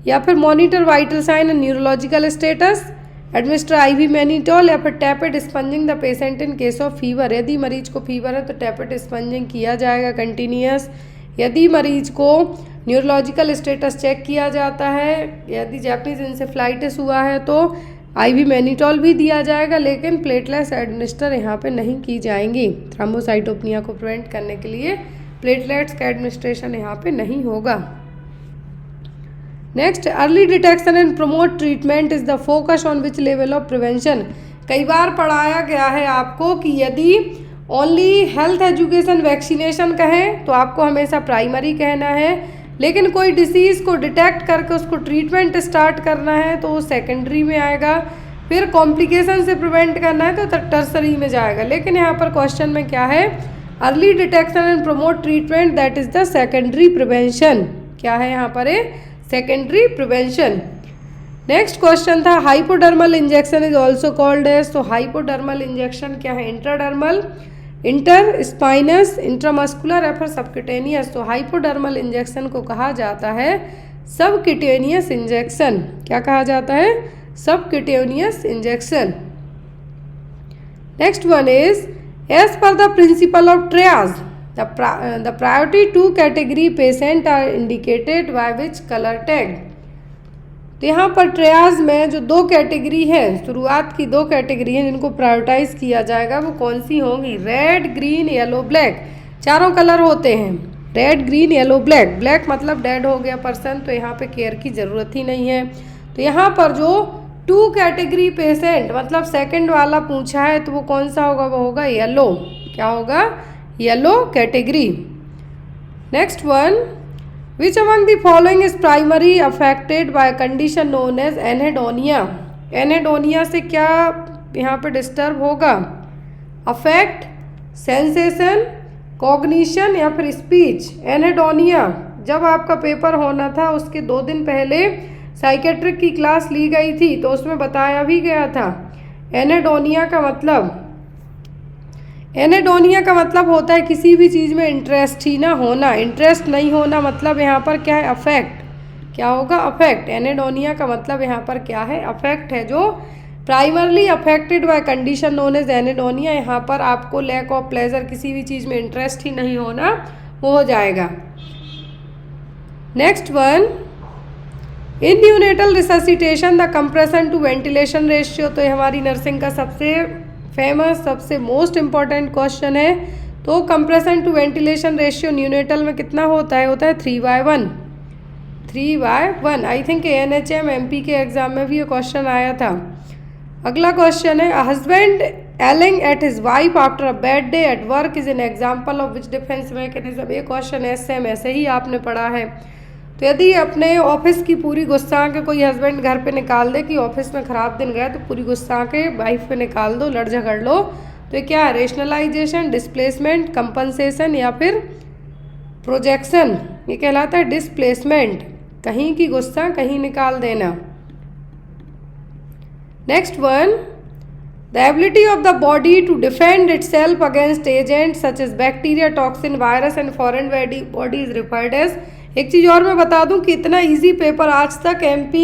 या फिर monitor vital sign and neurological status, administer IV mannitol, या फिर tepid sponging the patient in case of fever, यदि मरीज को फीवर है तो टैपेड स्पंजिंग किया जाएगा कंटिन्यूस, यदि मरीज को न्यूरोलॉजिकल स्टेटस चेक किया जाता है, यदि जैपनीज इंसेफ्लाइटिस हुआ है तो आईवी मैनिटोल भी दिया जाएगा, लेकिन प्लेटलेट्स एडमिनिस्टर यहाँ पे नहीं की जाएंगी, थ्रोम्बोसाइटोपनिया को प्रिवेंट करने के लिए प्लेटलेट्स का एडमिनिस्ट्रेशन यहाँ पे नहीं होगा। Next, early detection and promote treatment is the focus on which level of prevention, कई बार पढ़ाया गया है आपको कि यदि ओनली हेल्थ एजुकेशन वैक्सीनेशन कहें तो आपको हमेशा प्राइमरी कहना है, लेकिन कोई डिसीज़ को डिटेक्ट करके उसको ट्रीटमेंट स्टार्ट करना है तो वो सेकेंडरी में आएगा, फिर कॉम्प्लिकेशन से प्रिवेंट करना है तो टर्सरी में जाएगा। लेकिन यहाँ पर क्वेश्चन में क्या है, early detection and promote treatment that is the secondary prevention, क्या है यहाँ पर सेकेंडरी प्रिवेंशन। नेक्स्ट क्वेश्चन था hypodermal injection is also called as, तो हाइपोडर्मल इंजेक्शन क्या है, इंट्राडर्मल, इंटर स्पाइनस, इंट्रामस्कुलर या फिर सबक्यूटेनियस, तो हाइपोडर्मल इंजेक्शन को कहा जाता है सबक्यूटेनियस इंजेक्शन, क्या कहा जाता है, subcutaneous injection. Next one is as per the principle of triage the priority to category patient are indicated by which colour tag, तो यहाँ पर ट्रियाज में जो दो कैटेगरी है, शुरुआत की दो कैटेगरी हैं जिनको प्रायोरिटाइज किया जाएगा, वो कौन सी होंगी, रेड, ग्रीन, येलो, ब्लैक, चारों कलर होते हैं, red, green, yellow, black, black मतलब डेड हो गया पर्सन, तो यहाँ पे केयर की ज़रूरत ही नहीं है। तो यहाँ पर जो टू कैटेगरी पेशेंट मतलब सेकंड वाला पूछा है तो वो कौन सा होगा, वो होगा येलो, क्या होगा, yellow category. Next one, Which among the following is primary affected by a condition known as anhedonia, एनेडोनिया से क्या यहाँ पे डिस्टर्ब होगा, अफेक्ट, सेंसेशन, कॉग्निशन या फिर स्पीच। एनेडोनिया जब आपका पेपर होना था उसके 2 दिन पहले साइकेट्रिक की क्लास ली गई थी तो उसमें बताया भी गया था एनेडोनिया का मतलब होता है किसी भी चीज़ में इंटरेस्ट ही ना होना, इंटरेस्ट नहीं होना मतलब यहाँ पर क्या है, अफेक्ट, क्या होगा, अफेक्ट। एनेडोनिया का मतलब यहाँ पर क्या है, अफेक्ट है, जो primarily affected by condition known as anhedonia, यहाँ पर आपको लैक ऑफ प्लेजर, किसी भी चीज़ में इंटरेस्ट ही नहीं होना, वो हो जाएगा। Next one, in neonatal resuscitation the compression to ventilation ratio, तो ये हमारी नर्सिंग का सबसे फेमस, सबसे मोस्ट इम्पॉर्टेंट क्वेश्चन है। तो compression to ventilation ratio neonatal में कितना होता है 3/1, 3/1। आई थिंक ANHM MP के एग्जाम में भी ये क्वेश्चन आया था। अगला क्वेश्चन है, husband yelling at his wife after a bad day at work is an example of which defence mechanism. ये क्वेश्चन ऐसे ही आपने पढ़ा है। तो यदि अपने ऑफिस की पूरी गुस्सा के कोई हस्बैंड घर पे निकाल दे कि ऑफिस में ख़राब दिन गया, तो पूरी गुस्सा के वाइफ पे निकाल दो, लड़ झगड़ लो, तो ये क्या है, रेशनलाइजेशन, डिस्प्लेसमेंट, कंपनसेशन या फिर प्रोजेक्शन ये कहलाता है डिस्प्लेसमेंट, कहीं की गुस्सा कहीं निकाल देना। Next one, the ability of the body to defend itself against agents such as bacteria, toxin, virus and foreign body is referred as. एक चीज़ और मैं बता दूं कि इतना इजी पेपर आज तक MP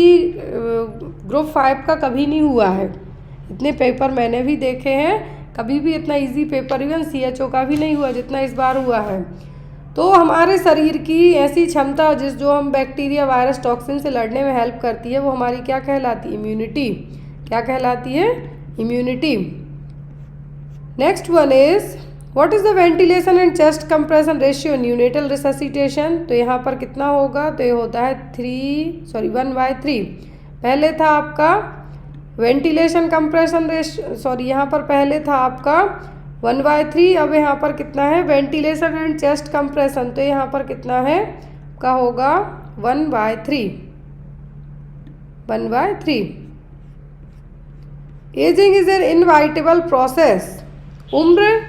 ग्रुप 5 का कभी नहीं हुआ है। इतने पेपर मैंने भी देखे हैं, कभी भी इतना इजी पेपर इवन CHO का भी नहीं हुआ जितना इस बार हुआ है। तो हमारे शरीर की ऐसी क्षमता जो हम बैक्टीरिया, वायरस, टॉक्सिन से लड़ने में हेल्प करती है वो हमारी क्या कहलाती है? इम्यूनिटी। क्या कहलाती है? Immunity. Next one is what is the ventilation and chest compression ratio neonatal resuscitation. तो यहाँ पर कितना होगा? तो ये होता है 1/3। पहले था आपका वेंटिलेशन कंप्रेशन रेशियो, यहाँ पर पहले था आपका 1/3, अब यहाँ पर कितना है? वेंटिलेशन एंड चेस्ट कंप्रेशन, तो यहाँ पर कितना है? का होगा 1/3। Ageing is an inevitable process. उम्र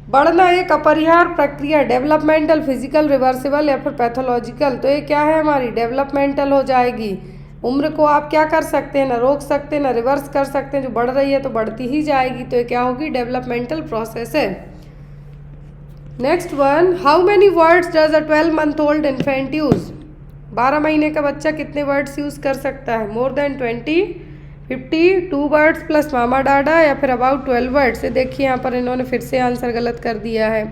बढ़ना एक अपरिहार्य प्रक्रिया, डेवलपमेंटल, फिजिकल, रिवर्सिबल या फिर पैथोलॉजिकल। तो ये क्या है? हमारी डेवलपमेंटल हो जाएगी। उम्र को आप क्या कर सकते हैं? ना रोक सकते हैं ना रिवर्स कर सकते हैं, जो बढ़ रही है तो बढ़ती ही जाएगी, तो ये क्या होगी? डेवलपमेंटल प्रोसेस है। Next one, how many words does a 12 month old infant use. 12 महीने का बच्चा कितने वर्ड्स यूज़ कर सकता है? मोर देन 20, 50, 2 वर्ड्स प्लस मामा डाडा या फिर अबाउट 12 वर्ड्स। ये देखिए यहाँ पर इन्होंने फिर से आंसर गलत कर दिया है।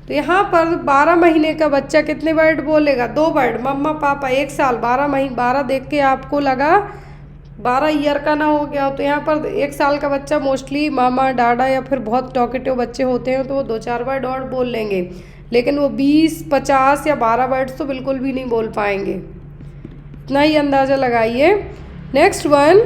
तो यहाँ पर 12 महीने का बच्चा कितने वर्ड बोलेगा? 2 वर्ड, मम्मा पापा। 1 साल 12 देख के आपको लगा 12 ईयर का ना हो गया, तो यहाँ पर 1 साल का बच्चा मोस्टली मामा डाडा या फिर बहुत टॉकेटिव बच्चे होते हैं तो वो 2-4 वर्ड और बोल लेंगे, लेकिन वो 20, 50 या 12 वर्ड्स तो बिल्कुल भी नहीं बोल पाएंगे। इतना ही अंदाज़ा लगाइए। Next one,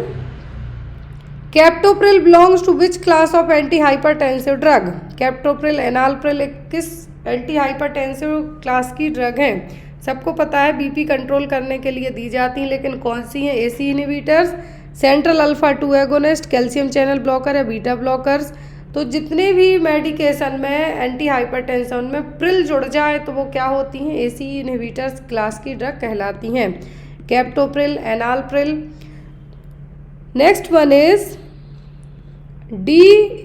captopril belongs to which class of anti hypertensive drug. Captopril, enalapril किस एंटी हाइपरटेंसिव क्लास की ड्रग है? सबको पता है BP कंट्रोल करने के लिए दी जाती हैं, लेकिन कौन सी हैं? AC inhibitors, central alpha 2 agonist, calcium channel blocker या बीटा ब्लॉकर्स। तो जितने भी मेडिकेशन में एंटी हाइपरटेंशन में प्रिल जुड़ जाए तो वो क्या होती हैं? AC इनहिबिटर्स क्लास की ड्रग कहलाती हैं। Captopril, enalapril. Next one is D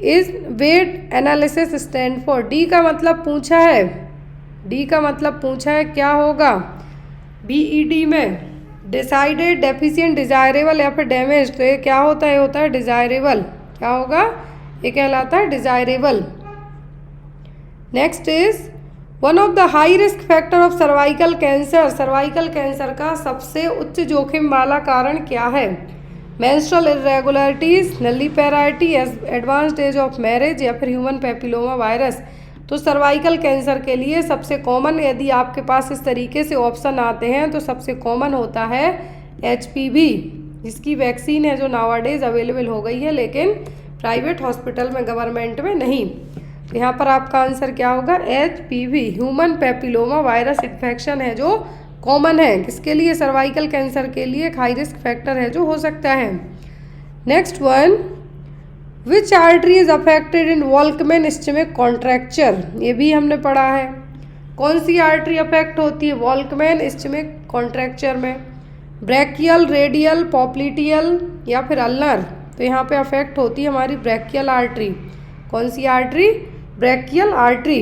is weight analysis stand for. D का मतलब पूछा है, D का मतलब पूछा है क्या होगा? BED में डिसाइडेड, डेफिशिएंट, डिजायरेबल या फिर डैमेज। तो ये क्या होता है? ये होता है डिजायरेबल। क्या होगा? ये कहलाता है desirable. Next is one of the high risk factor of cervical cancer. Cervical cancer का सबसे उच्च जोखिम वाला कारण क्या है? Menstrual irregularities, nulliparity, advanced age of marriage या फिर ह्यूमन पैपिलोमा वायरस। तो सर्वाइकल कैंसर के लिए सबसे कॉमन, यदि आपके पास इस तरीके से ऑप्शन आते हैं तो सबसे कॉमन होता है HPV, जिसकी वैक्सीन है जो नावाडेज अवेलेबल हो गई है, लेकिन प्राइवेट हॉस्पिटल में, गवर्नमेंट में नहीं। तो यहाँ पर आपका आंसर क्या होगा? HPV, human papilloma virus infection है जो कॉमन है। किसके लिए? सर्वाइकल कैंसर के लिए एक हाई रिस्क फैक्टर है जो हो सकता है। Next one, which artery is affected in Volkmann ischaemic contracture. ये भी हमने पढ़ा है। कौन सी आर्टरी अफेक्ट होती है वॉल्कमैन इस्चेमिक कॉन्ट्रैक्चर में? ब्रैकियल, रेडियल, पॉप्लिटियल या फिर अल्नर। तो यहाँ पे अफेक्ट होती है हमारी ब्रैकियल आर्टरी। कौन सी आर्टरी? Brachial artery.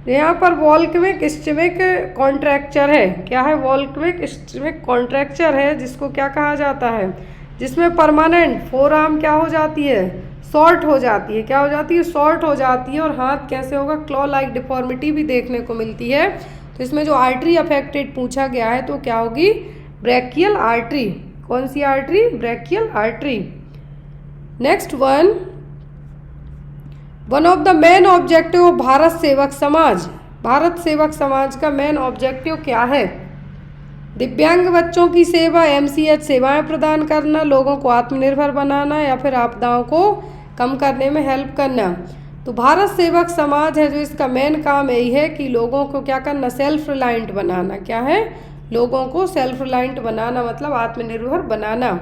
यहाँ पर वॉल्कमिक इस्चेमिक कॉन्ट्रैक्चर है। क्या है? वॉल्कमिक इस्चेमिक कॉन्ट्रैक्चर है, जिसको क्या कहा जाता है? जिसमें परमानेंट फोरआर्म क्या हो जाती है? शॉर्ट हो जाती है। क्या हो जाती है? शॉर्ट हो जाती है। और हाथ कैसे होगा? क्लॉ लाइक डिफॉर्मिटी भी देखने को मिलती है। तो इसमें जो आर्टरी अफेक्टेड पूछा गया है तो क्या होगी? Brachial artery. कौन सी artery? Brachial artery. Next one of the main objective of Bharat Sevak Samaj. Bharat Sevak समाज का मेन ऑब्जेक्टिव क्या है? दिव्यांग बच्चों की सेवा, MCH सेवाएं प्रदान करना, लोगों को आत्मनिर्भर बनाना या फिर आपदाओं को कम करने में हेल्प करना। तो भारत सेवक समाज है जो इसका मेन काम यही है कि लोगों को क्या करना? सेल्फ रिलायंट बनाना। क्या है? लोगों को सेल्फ रिलायंट बनाना, मतलब आत्मनिर्भर बनाना।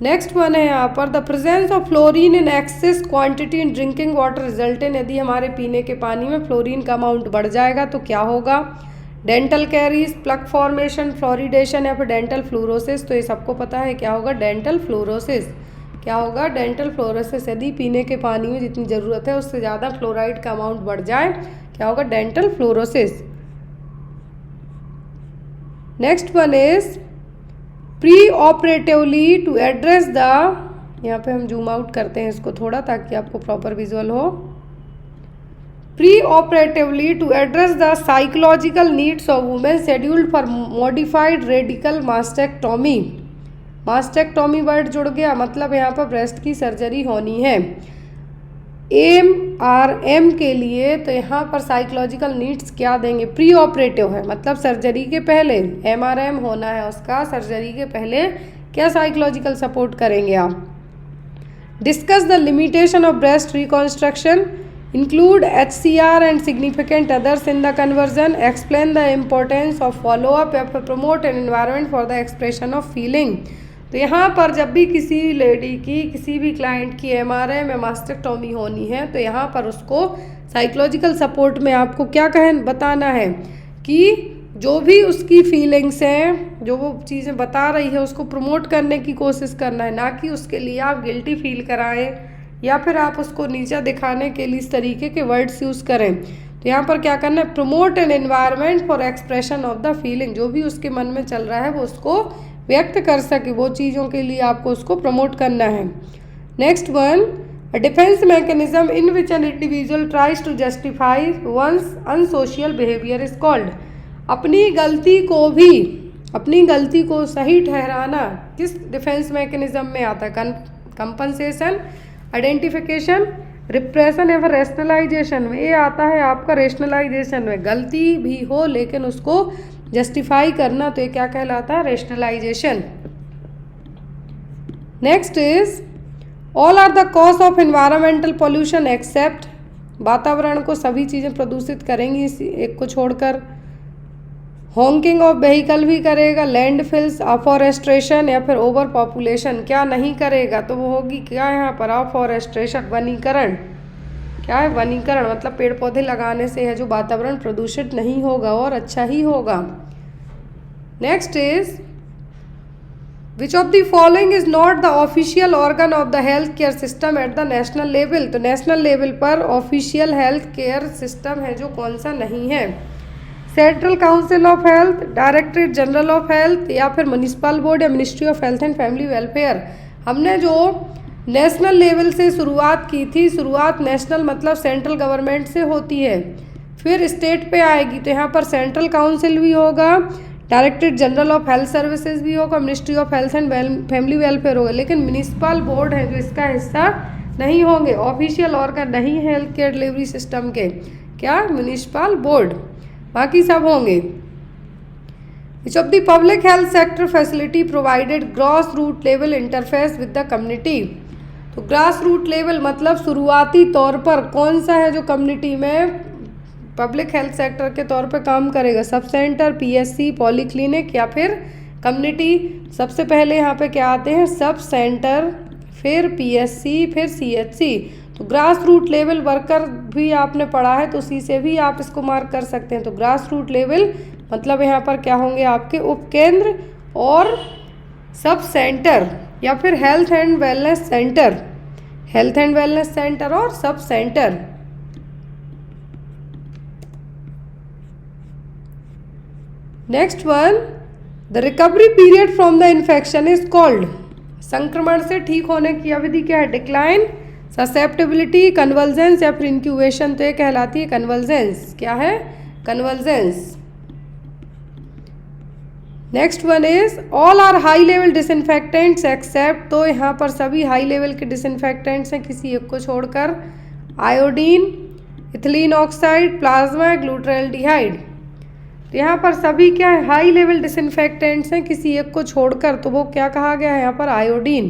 नेक्स्ट वन है यहाँ पर, the presence of fluorine in axis quantity in drinking water result in, यदि हमारे पीने के पानी में फ्लोरीन का अमाउंट बढ़ जाएगा तो क्या होगा? Dental caries, plaque formation, fluoridation या फिर डेंटल फ्लोरोसिस। तो ये सबको पता है क्या होगा? Dental fluorosis. क्या होगा? Dental fluorosis. यदि पीने के पानी में जितनी ज़रूरत है उससे ज़्यादा फ्लोराइड का अमाउंट बढ़ जाए, क्या होगा? Dental fluorosis. Next one is preoperatively to address the, यहाँ पे हम जूम आउट करते हैं इसको थोड़ा ताकि आपको प्रॉपर विजुअल हो। Preoperatively to address the psychological needs of women scheduled for modified radical mastectomy. Mastectomy word जुड़ गया, मतलब यहाँ पर ब्रेस्ट की सर्जरी होनी है। MRM के लिए तो यहाँ पर साइकोलॉजिकल नीड्स क्या देंगे? प्री ऑपरेटिव है, मतलब सर्जरी के पहले MRM होना है उसका, सर्जरी के पहले क्या साइकोलॉजिकल सपोर्ट करेंगे आप? Discuss the limitation of breast reconstruction, include HCR and significant others in the conversion, explain the importance of follow up या फिर promote an environment for the expression of feeling. तो यहाँ पर जब भी किसी लेडी की, किसी भी क्लाइंट की MRM या मास्टेक्टोमी होनी है तो यहाँ पर उसको साइकोलॉजिकल सपोर्ट में आपको क्या बताना है कि जो भी उसकी फीलिंग्स हैं, जो वो चीज़ें बता रही है उसको प्रमोट करने की कोशिश करना है, ना कि उसके लिए आप गिल्टी फील कराएं या फिर आप उसको नीचा दिखाने के लिए इस तरीके के वर्ड्स यूज़ करें। तो यहाँ पर क्या करना है? Promote an environment for expression of the feeling, जो भी उसके मन में चल रहा है वो उसको व्यक्त कर सके, वो चीज़ों के लिए आपको उसको प्रमोट करना है। Next one, a defence mechanism in which an individual tries to justify one's unsocial behaviour is called. अपनी गलती को सही ठहराना किस डिफेंस मैकेनिज्म में आता है? कंपनसेशन, आइडेंटिफिकेशन, रिप्रेशन या फिर रेशनलाइजेशन में? ये आता है आपका रेशनलाइजेशन में। गलती भी हो लेकिन उसको जस्टिफाई करना, तो ये क्या कहलाता है? Rationalization. Next is all are the cause of environmental pollution except, वातावरण को सभी चीज़ें प्रदूषित करेंगी एक को छोड़कर। हॉन्किंग ऑफ व्हीकल भी करेगा, लैंडफिल्स, अफॉरेस्ट्रेशन या फिर ओवर पॉपुलेशन क्या नहीं करेगा? तो वो होगी क्या यहाँ पर? अफॉरेस्ट्रेशन, वनीकरण। क्या है? वनीकरण, मतलब पेड़ पौधे लगाने से है जो वातावरण प्रदूषित नहीं होगा और अच्छा ही होगा। Next is which of the following is not the official organ of the health care system at the national level. तो नेशनल लेवल पर ऑफिशियल हेल्थ केयर सिस्टम है जो कौन सा नहीं है? Central council of health, directorate general of health या फिर म्युनिसिपल बोर्ड या ministry of health and family welfare. हमने जो नेशनल लेवल से शुरुआत की थी, शुरुआत नेशनल मतलब सेंट्रल गवर्नमेंट से होती है, फिर स्टेट पे आएगी तो यहाँ पर सेंट्रल काउंसिल भी होगा, directorate general of health services भी होगा, ministry of health and family welfare होगा। लेकिन म्युनिसिपल बोर्ड है जो इसका हिस्सा नहीं होंगे, ऑफिशियल ऑर्गन नहीं है हेल्थ केयर डिलीवरी सिस्टम के। क्या? म्युनिसिपल बोर्ड, बाकी सब होंगे। Which of the public health sector facility provided gross root level interface with the community. तो ग्रास रूट लेवल मतलब शुरुआती तौर पर कौन सा है जो कम्युनिटी में पब्लिक हेल्थ सेक्टर के तौर पे काम करेगा? सब सेंटर, PSC, पॉलीक्लिनिक या फिर कम्युनिटी। सबसे पहले यहाँ पे क्या आते हैं? सब सेंटर, फिर PSC, फिर CHC। तो ग्रास रूट लेवल वर्कर भी आपने पढ़ा है तो उसी से भी आप इसको मार्क कर सकते हैं। तो ग्रास रूट लेवल मतलब यहाँ पर क्या होंगे आपके? उपकेंद्र और सब सेंटर या फिर health and wellness centre, health and wellness centre और sub centre. Next one, the recovery period from the infection is called. संक्रमण से ठीक होने की अवधि क्या है? डिक्लाइन, ससेप्टिबिलिटी, कन्वल्जेंस या फिर इंक्यूबेशन। तो ये कहलाती है कन्वल्जेंस। क्या है? Convalescence. Next one is all are high level disinfectants except. तो यहाँ पर सभी हाई लेवल के डिसइंफेक्टेंट्स हैं किसी एक को छोड़कर। Iodine, ethylene oxide, plasma, ग्लूटाल्डिहाइड। तो यहाँ पर सभी क्या है? हाई लेवल डिसइंफेक्टेंट्स हैं किसी एक को छोड़कर। तो वो क्या कहा गया है यहाँ पर? आयोडीन।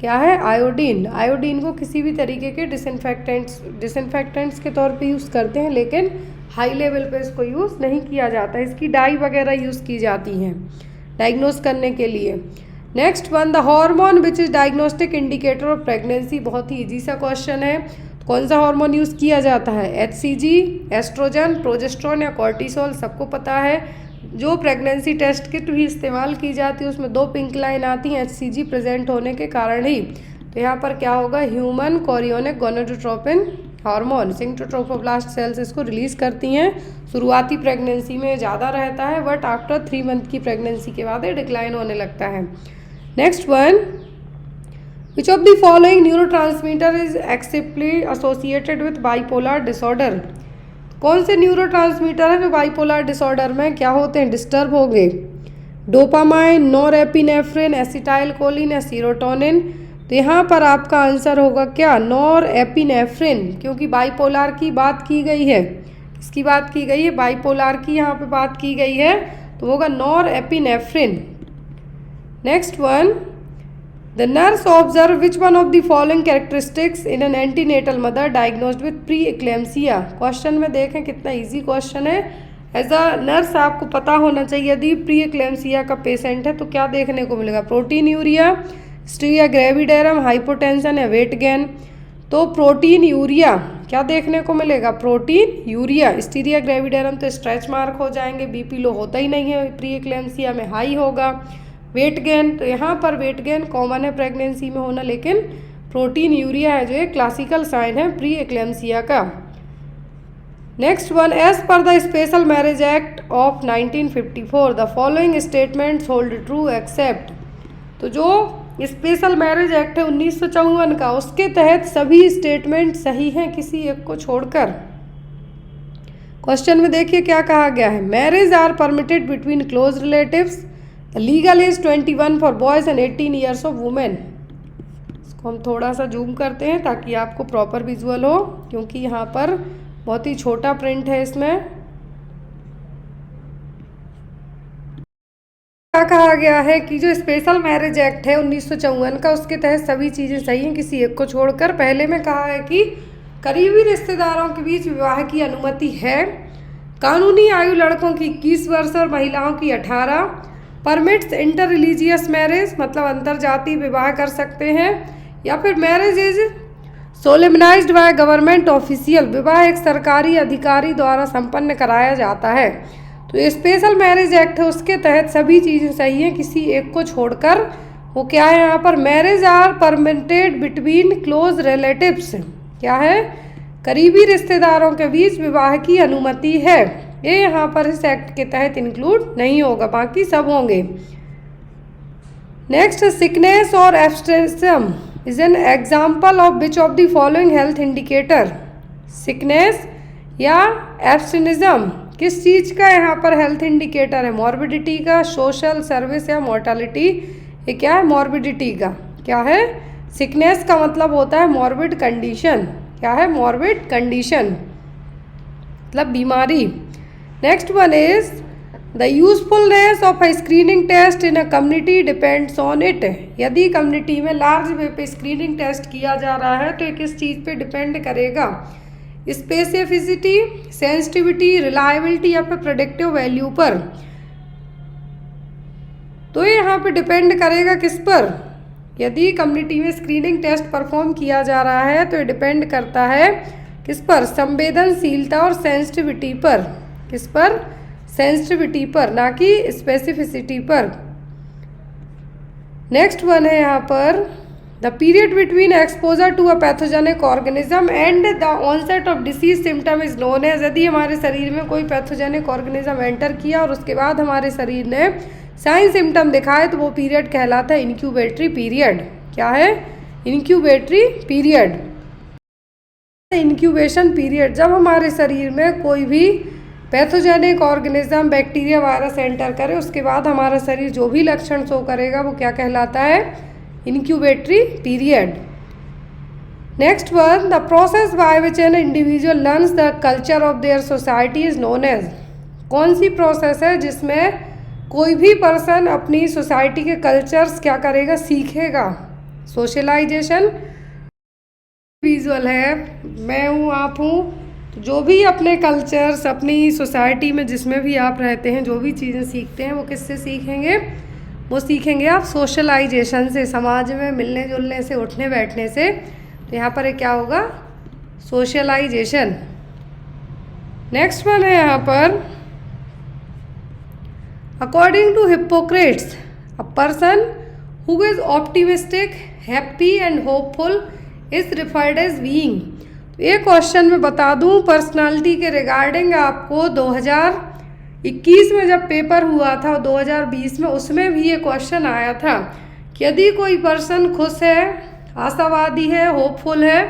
क्या है? आयोडीन। आयोडीन को किसी भी तरीके के डिसइंफेक्टेंट्स के तौर पे यूज़ करते हैं, लेकिन हाई लेवल पे इसको यूज़ नहीं किया जाता। इसकी डाई वगैरह यूज़ की जाती हैं डायग्नोस करने के लिए। Next one, the hormone which is diagnostic indicator of pregnancy, बहुत ही इजी सा क्वेश्चन है। कौन सा हार्मोन यूज़ किया जाता है? HCG, एस्ट्रोजन, प्रोजेस्ट्रॉन या कॉर्टिसोल, सबको पता है। जो प्रेगनेंसी टेस्ट किट भी इस्तेमाल की जाती है उसमें 2 पिंक लाइन आती हैं HCG प्रेजेंट होने के कारण ही। तो यहाँ पर क्या होगा? Human chorionic gonadotropin hormone, syncytiotrophoblast cells इसको रिलीज करती हैं। शुरुआती प्रेगनेंसी में ज़्यादा रहता है, बट आफ्टर 3 मंथ की प्रेगनेंसी के बाद ये डिक्लाइन होने लगता है। Next one, which of the following neurotransmitter is exactly associated with bipolar disorder, कौन से न्यूरोट्रांसमीटर है जो बाइपोलर डिसऑर्डर में क्या होते हैं? डिस्टर्ब होंगे? डोपामाइन, नॉरएपिनेफ्रिन, एसिटाइलकोलिन या सीरोटोनिन। तो यहाँ पर आपका आंसर होगा क्या? नॉरएपिनेफ्रिन, क्योंकि बाइपोलर की बात की गई है। किसकी बात की गई है? बाइपोलर की यहाँ पे बात की गई है, तो होगा norepinephrine. Next one, the nurse observe which one of the following characteristics in an antenatal mother diagnosed with pre eclampsia. Question में देखें कितना इजी क्वेश्चन है। एज अ नर्स आपको पता होना चाहिए यदि प्री एक्लेम्सिया का पेशेंट है तो क्या देखने को मिलेगा? Proteinuria, striae gravidarum, hypotension या वेट गेन। तो प्रोटीन यूरिया क्या देखने को मिलेगा? Proteinuria. स्टीरिया ग्रेविडेरम तो स्ट्रेच मार्क हो जाएंगे, बीपी लो होता ही नहीं है, प्री एक्लेम्सिया में हाई होगा। वेट गेन, तो यहाँ पर वेट गेन कॉमन है प्रेगनेंसी में होना, लेकिन प्रोटीन यूरिया है जो एक क्लासिकल साइन है प्री एक्लेम्सिया का। Next one, as per the special marriage act of 1954 the following statements hold true except. तो जो स्पेशल मैरिज एक्ट है 1954 का, उसके तहत सभी स्टेटमेंट सही हैं किसी एक को छोड़कर। क्वेश्चन में देखिए क्या कहा गया है? Marriage are permitted between close relatives, legal age 21 for boys and 18 years of women. इसको हम थोड़ा सा जूम करते हैं ताकि आपको प्रॉपर विजुअल हो, क्योंकि यहाँ पर बहुत ही छोटा प्रिंट है। इसमें क्या कहा गया है कि जो स्पेशल मैरिज एक्ट है 1954 का, उसके तहत सभी चीज़ें सही हैं किसी एक को छोड़कर। पहले में कहा है कि करीबी रिश्तेदारों के बीच विवाह की अनुमति है, कानूनी आयु लड़कों की 21 वर्ष और महिलाओं की 18, परमिट्स इंटर रिलीजियस मैरिज, मतलब अंतर जातीय विवाह कर सकते हैं, या फिर marriage is solemnised by government official, विवाह एक सरकारी अधिकारी द्वारा संपन्न कराया जाता है। तो स्पेशल मैरिज एक्ट है उसके तहत सभी चीज़ें सही हैं किसी एक को छोड़कर। वो क्या है यहाँ पर? Marriage are permitted between close relatives, क्या है? करीबी रिश्तेदारों के बीच विवाह की अनुमति है। ये यहाँ पर इस एक्ट के तहत इंक्लूड नहीं होगा, बाकी सब होंगे। नेक्स्ट, सिकनेस और abstention is an example of which of the following health indicator. Sickness या एब्स्टिनिज्म किस चीज़ का यहाँ पर हेल्थ इंडिकेटर है? मॉर्बिडिटी का, सोशल सर्विस या मोर्टालिटी? ये क्या है? मॉर्बिडिटी का। क्या है? सिकनेस का मतलब होता है मॉर्बिड कंडीशन। क्या है? मॉर्बिड कंडीशन मतलब बीमारी। Next one is the usefulness of a screening test in a community depends on it. यदि कम्युनिटी में लार्ज वे पे स्क्रीनिंग टेस्ट किया जा रहा है तो ये किस चीज़ पे डिपेंड करेगा? स्पेसिफिसिटी, सेंसिटिविटी, रिलायबिलिटी या फिर प्रेडिक्टिव वैल्यू पर। तो ये यहाँ पे डिपेंड करेगा किस पर? यदि कम्युनिटी में स्क्रीनिंग टेस्ट परफॉर्म किया जा रहा है तो ये डिपेंड करता है किस पर? संवेदनशीलता और सेंसिटिविटी पर। किस पर? सेंसिटिविटी पर, ना कि स्पेसिफिसिटी पर। नेक्स्ट वन है यहाँ पर the period between exposure to a pathogenic organism and the onset of disease symptom is known as. यदि हमारे शरीर में कोई पैथोजेनिक ऑर्गेनिज्म एंटर किया और उसके बाद हमारे शरीर ने साइन सिम्टम दिखाए तो वो पीरियड कहलाता है इंक्यूबेटरी पीरियड। क्या है? Incubatory period. इंक्यूबेशन पीरियड, जब हमारे शरीर में कोई भी pathogenic organism, bacteria, virus enter करे उसके बाद हमारा शरीर जो भी लक्षण शो करेगा वो क्या कहलाता है? Incubatory period. Next one, the process by which an individual learns the culture of their society is known as. कौन सी प्रोसेस है जिसमें कोई भी पर्सन अपनी सोसाइटी के कल्चर्स क्या करेगा? सीखेगा। सोशलाइजेशन। विजुअल है, मैं हूँ, आप हूँ, तो जो भी अपने कल्चर्स, अपनी सोसाइटी में जिसमें भी आप रहते हैं, जो भी चीज़ें सीखते हैं वो किससे सीखेंगे? वो सीखेंगे आप सोशलाइजेशन से, समाज में मिलने जुलने से, उठने बैठने से। तो यहाँ पर क्या होगा, सोशलाइजेशन। नेक्स्ट वन है यहाँ पर, according to Hippocrates a person who is optimistic, happy and hopeful is referred as being. तो ये क्वेश्चन मैं बता दूं पर्सनालिटी के रिगार्डिंग आपको 2021 में जब पेपर हुआ था, 2020 में, उसमें भी ये क्वेश्चन आया था कि यदि कोई पर्सन खुश है, आशावादी है, होपफुल है,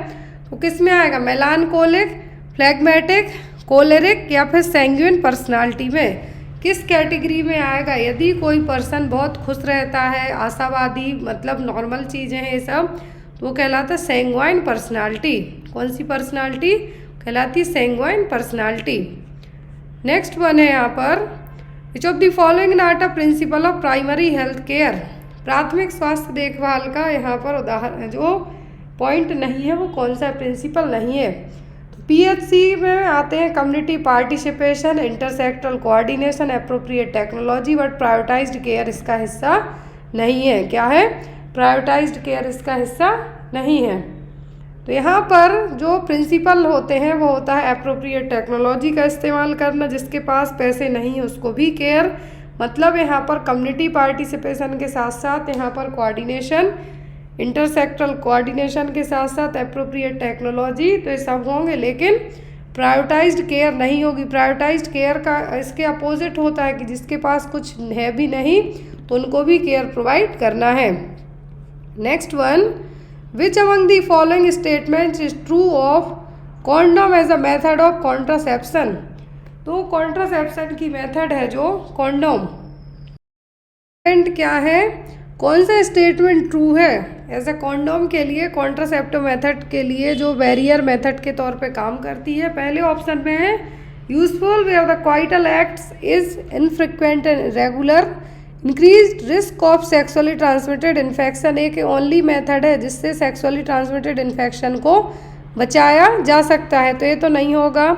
तो किस में आएगा, मेलानकोलिक, फ्लैग्मेटिक, कोलेरिक या फिर सैंग्विन पर्सनालिटी में, किस कैटेगरी में आएगा। यदि कोई पर्सन बहुत खुश रहता है, आशावादी, मतलब नॉर्मल चीज़ें हैं ये सब, तो वो कहलाता है सैंग्वाइन पर्सनालिटी। कौन सी पर्सनालिटी कहलाती है, सैंग्वाइन पर्सनालिटी। नेक्स्ट वन है यहाँ पर, विच of the following not a principle of primary health care. प्राथमिक स्वास्थ्य देखभाल का यहाँ पर उदाहरण जो पॉइंट नहीं है, वो कौन सा प्रिंसिपल नहीं है। तो पीएचसी में आते हैं community participation, intersectoral coordination, appropriate technology, but prioritised care इसका हिस्सा नहीं है। क्या है, प्रायोरिटाइज्ड केयर इसका हिस्सा नहीं है। तो यहाँ पर जो प्रिंसिपल होते हैं वो होता है एप्रोप्रिएट टेक्नोलॉजी का इस्तेमाल करना, जिसके पास पैसे नहीं है उसको भी केयर, मतलब यहाँ पर कम्युनिटी पार्टिसिपेशन के साथ साथ यहाँ पर कोऑर्डिनेशन, इंटरसेक्टरल कोऑर्डिनेशन के साथ साथ एप्रोप्रिएट टेक्नोलॉजी, तो ये सब होंगे, लेकिन प्रायोरिटाइज्ड केयर नहीं होगी। प्रायोरिटाइज्ड केयर का इसके अपोजिट होता है कि जिसके पास कुछ है भी नहीं तो उनको भी केयर प्रोवाइड करना है। Next one, which among the following statements is true of condom as a method of contraception. तो कॉन्ट्रासेप्शन की मेथड है जो कॉन्डोम, क्या है, कौन सा स्टेटमेंट ट्रू है एज अ कॉन्डोम के लिए, कॉन्ट्रासेप्टिव मेथड के लिए जो बैरियर मेथड के तौर पे काम करती है। पहले ऑप्शन में है useful way of the क्वाइटल acts is infrequent and regular, increase risk of sexually transmitted infection, एक ओनली मेथड है जिससे सेक्सुअली ट्रांसमिटेड इन्फेक्शन को बचाया जा सकता है, तो ये तो नहीं होगा।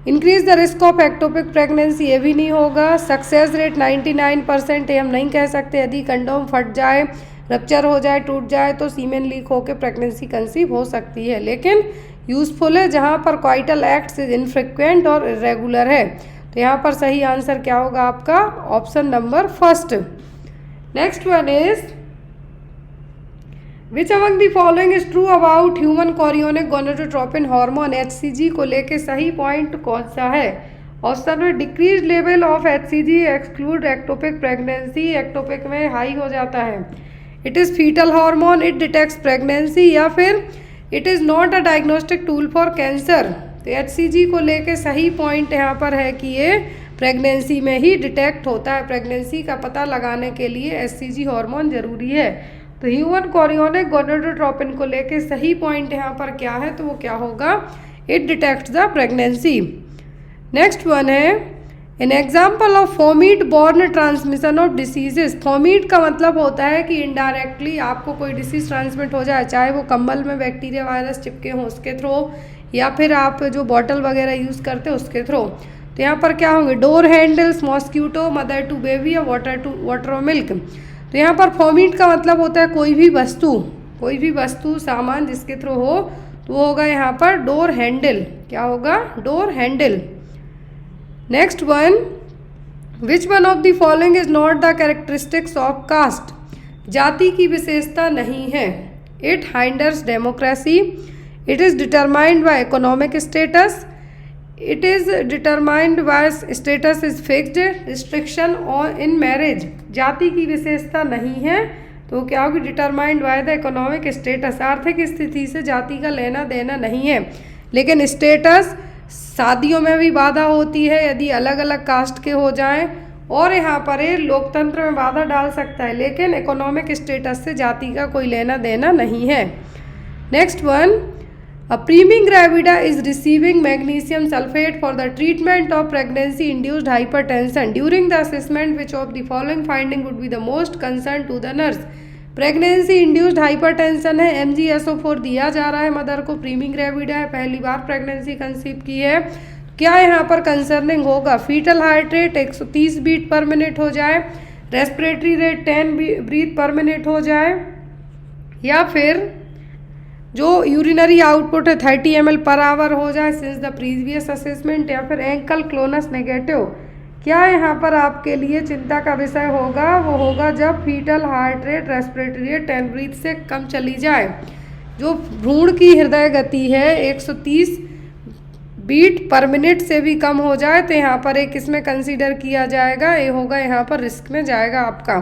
Increase the risk of ectopic pregnancy, ये भी नहीं होगा। सक्सेस रेट 99%, ये हम नहीं कह सकते। यदि कंडोम फट जाए, रप्चर हो जाए, टूट जाए तो सीमेन लीक होकर प्रेगनेंसी कंसीव हो सकती है, लेकिन यूजफुल है जहाँ पर क्वाइटल एक्ट्स इनफ्रिक्वेंट और इरेगुलर है। तो यहाँ पर सही आंसर क्या होगा आपका, option number first. Next one is, which among the following is true about human chorionic gonadotropin hormone, HCG को लेके सही पॉइंट कौन सा है। ऑप्शन में decrease level of HCG exclude ectopic pregnancy, ectopic में हाई हो जाता है। It is fetal hormone, it detects pregnancy, या फिर it is not a diagnostic tool for cancer. तो HCG को लेके सही पॉइंट यहाँ पर है कि ये प्रेगनेंसी में ही डिटेक्ट होता है, प्रेगनेंसी का पता लगाने के लिए HCG हार्मोन ज़रूरी है। तो ह्यूमन कोरियोनिक गोनाडोट्रोपिन को लेके सही पॉइंट यहाँ पर क्या है, तो वो क्या होगा, it detects the pregnancy. Next one है, an example of fomite borne transmission of diseases. Fomite का मतलब होता है कि इनडायरेक्टली आपको कोई डिसीज ट्रांसमिट हो जाए, चाहे वो कंबल में बैक्टीरिया वायरस चिपके हों उसके थ्रू, या फिर आप जो बॉटल वगैरह यूज़ करते हो उसके थ्रू। तो यहाँ पर क्या होंगे, door handles, mosquito, mother to baby, या वाटर और मिल्क। तो यहाँ पर फॉमिट का मतलब होता है कोई भी वस्तु सामान जिसके थ्रू हो, तो वो होगा यहाँ पर डोर हैंडल। क्या होगा, door handle. Next one, which one of the following is not the characteristics of caste. जाति की विशेषता नहीं है। It hinders democracy, it is determined by economic status, it is determined by status is fixed, restriction और in marriage. जाति की विशेषता नहीं है तो क्या होगी, determined by the economic status, आर्थिक स्थिति से जाति का लेना देना नहीं है। लेकिन स्टेटस, शादियों में भी बाधा होती है यदि अलग अलग कास्ट के हो जाएं, और यहाँ पर ये लोकतंत्र में बाधा डाल सकता है, लेकिन इकोनॉमिक स्टेटस से जाति का कोई लेना देना नहीं है। Next one, a preeming gravida is receiving magnesium sulfate for the treatment of pregnancy induced hypertension. During the assessment, which of the following finding would be the most concern to the nurse? Pregnancy induced hypertension है, MgSO4 दिया जा रहा है mother को, प्रीमिंग gravida है, पहली बार pregnancy conceive की है। क्या यहाँ पर कंसर्निंग होगा, fetal heart rate 130 beat per minute हो जाए, respiratory rate 10 breath per minute हो जाए, या फिर जो यूरिनरी आउटपुट है 30 ml पर आवर हो जाए सिंस द प्रीवियस असेसमेंट, या फिर एंकल क्लोनस नेगेटिव। क्या यहाँ पर आपके लिए चिंता का विषय होगा? वो होगा जब fetal heart rate, respiratory rate 10 breath से कम चली जाए। जो भ्रूण की हृदय गति है 130 बीट पर मिनट से भी कम हो जाए तो यहाँ पर एक इसमें कंसीडर किया जाएगा, ये होगा यहाँ पर रिस्क में जाएगा आपका।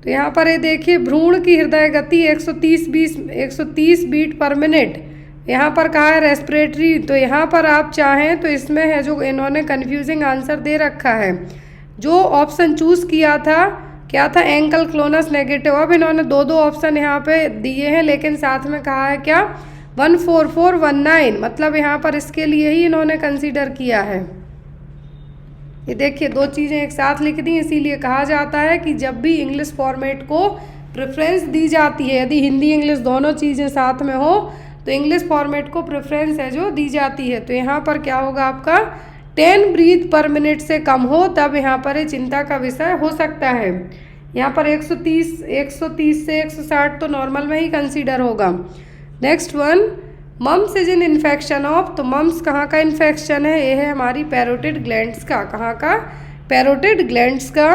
तो यहाँ पर ये देखिए भ्रूण की हृदय गति 130 बीट पर मिनट, यहाँ पर कहा है रेस्पिरेटरी, तो यहाँ पर आप चाहें तो इसमें है जो इन्होंने कंफ्यूजिंग आंसर दे रखा है, जो ऑप्शन चूज किया था क्या था, एंकल क्लोनस नेगेटिव। अब इन्होंने दो ऑप्शन यहाँ पे दिए हैं, लेकिन साथ में कहा है क्या 14419, मतलब यहाँ पर इसके लिए ही इन्होंने कंसीडर किया है। ये देखिए दो चीज़ें एक साथ लिख दी, इसीलिए कहा जाता है कि जब भी इंग्लिश फॉर्मेट को प्रेफरेंस दी जाती है, यदि हिंदी इंग्लिश दोनों चीज़ें साथ में हो तो इंग्लिश फॉर्मेट को प्रेफरेंस है जो दी जाती है। तो यहाँ पर क्या होगा आपका 10 ब्रीथ पर मिनट से कम हो तब यहाँ पर चिंता का विषय हो सकता है। यहाँ पर 130 से 160 तो नॉर्मल में ही कंसीडर होगा। Next one, mumps is in infection of, तो मम्स कहाँ का इन्फेक्शन है? ये है हमारी पैरोटिड ग्लैंड्स का, कहाँ का? पैरोटिड ग्लैंड्स का।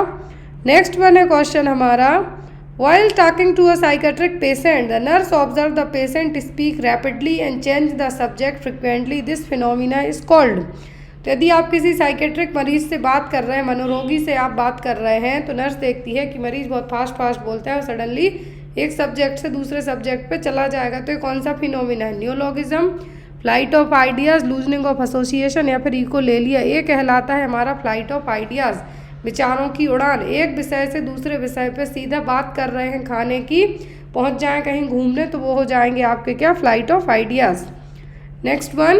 नेक्स्ट वन है क्वेश्चन हमारा, while talking to a psychiatric patient, the nurse observed the patient speak rapidly and change the subject frequently. This phenomena is called. तो यदि आप किसी साइकेट्रिक मरीज से बात कर रहे हैं, मनोरोगी से आप बात कर रहे हैं, तो नर्स देखती है कि मरीज बहुत फास्ट बोलता है और सडनली एक सब्जेक्ट से दूसरे सब्जेक्ट पे चला जाएगा, तो ये कौन सा फिनोमिना है? Neologism, flight of ideas, loosening of association, या फिर इकोलेलिया। ये कहलाता है हमारा फ्लाइट ऑफ आइडियाज़, विचारों की उड़ान। एक विषय से दूसरे विषय पे सीधा बात कर रहे हैं, खाने की पहुंच जाएं कहीं घूमने तो वो हो जाएंगे आपके क्या? Flight of ideas. Next one,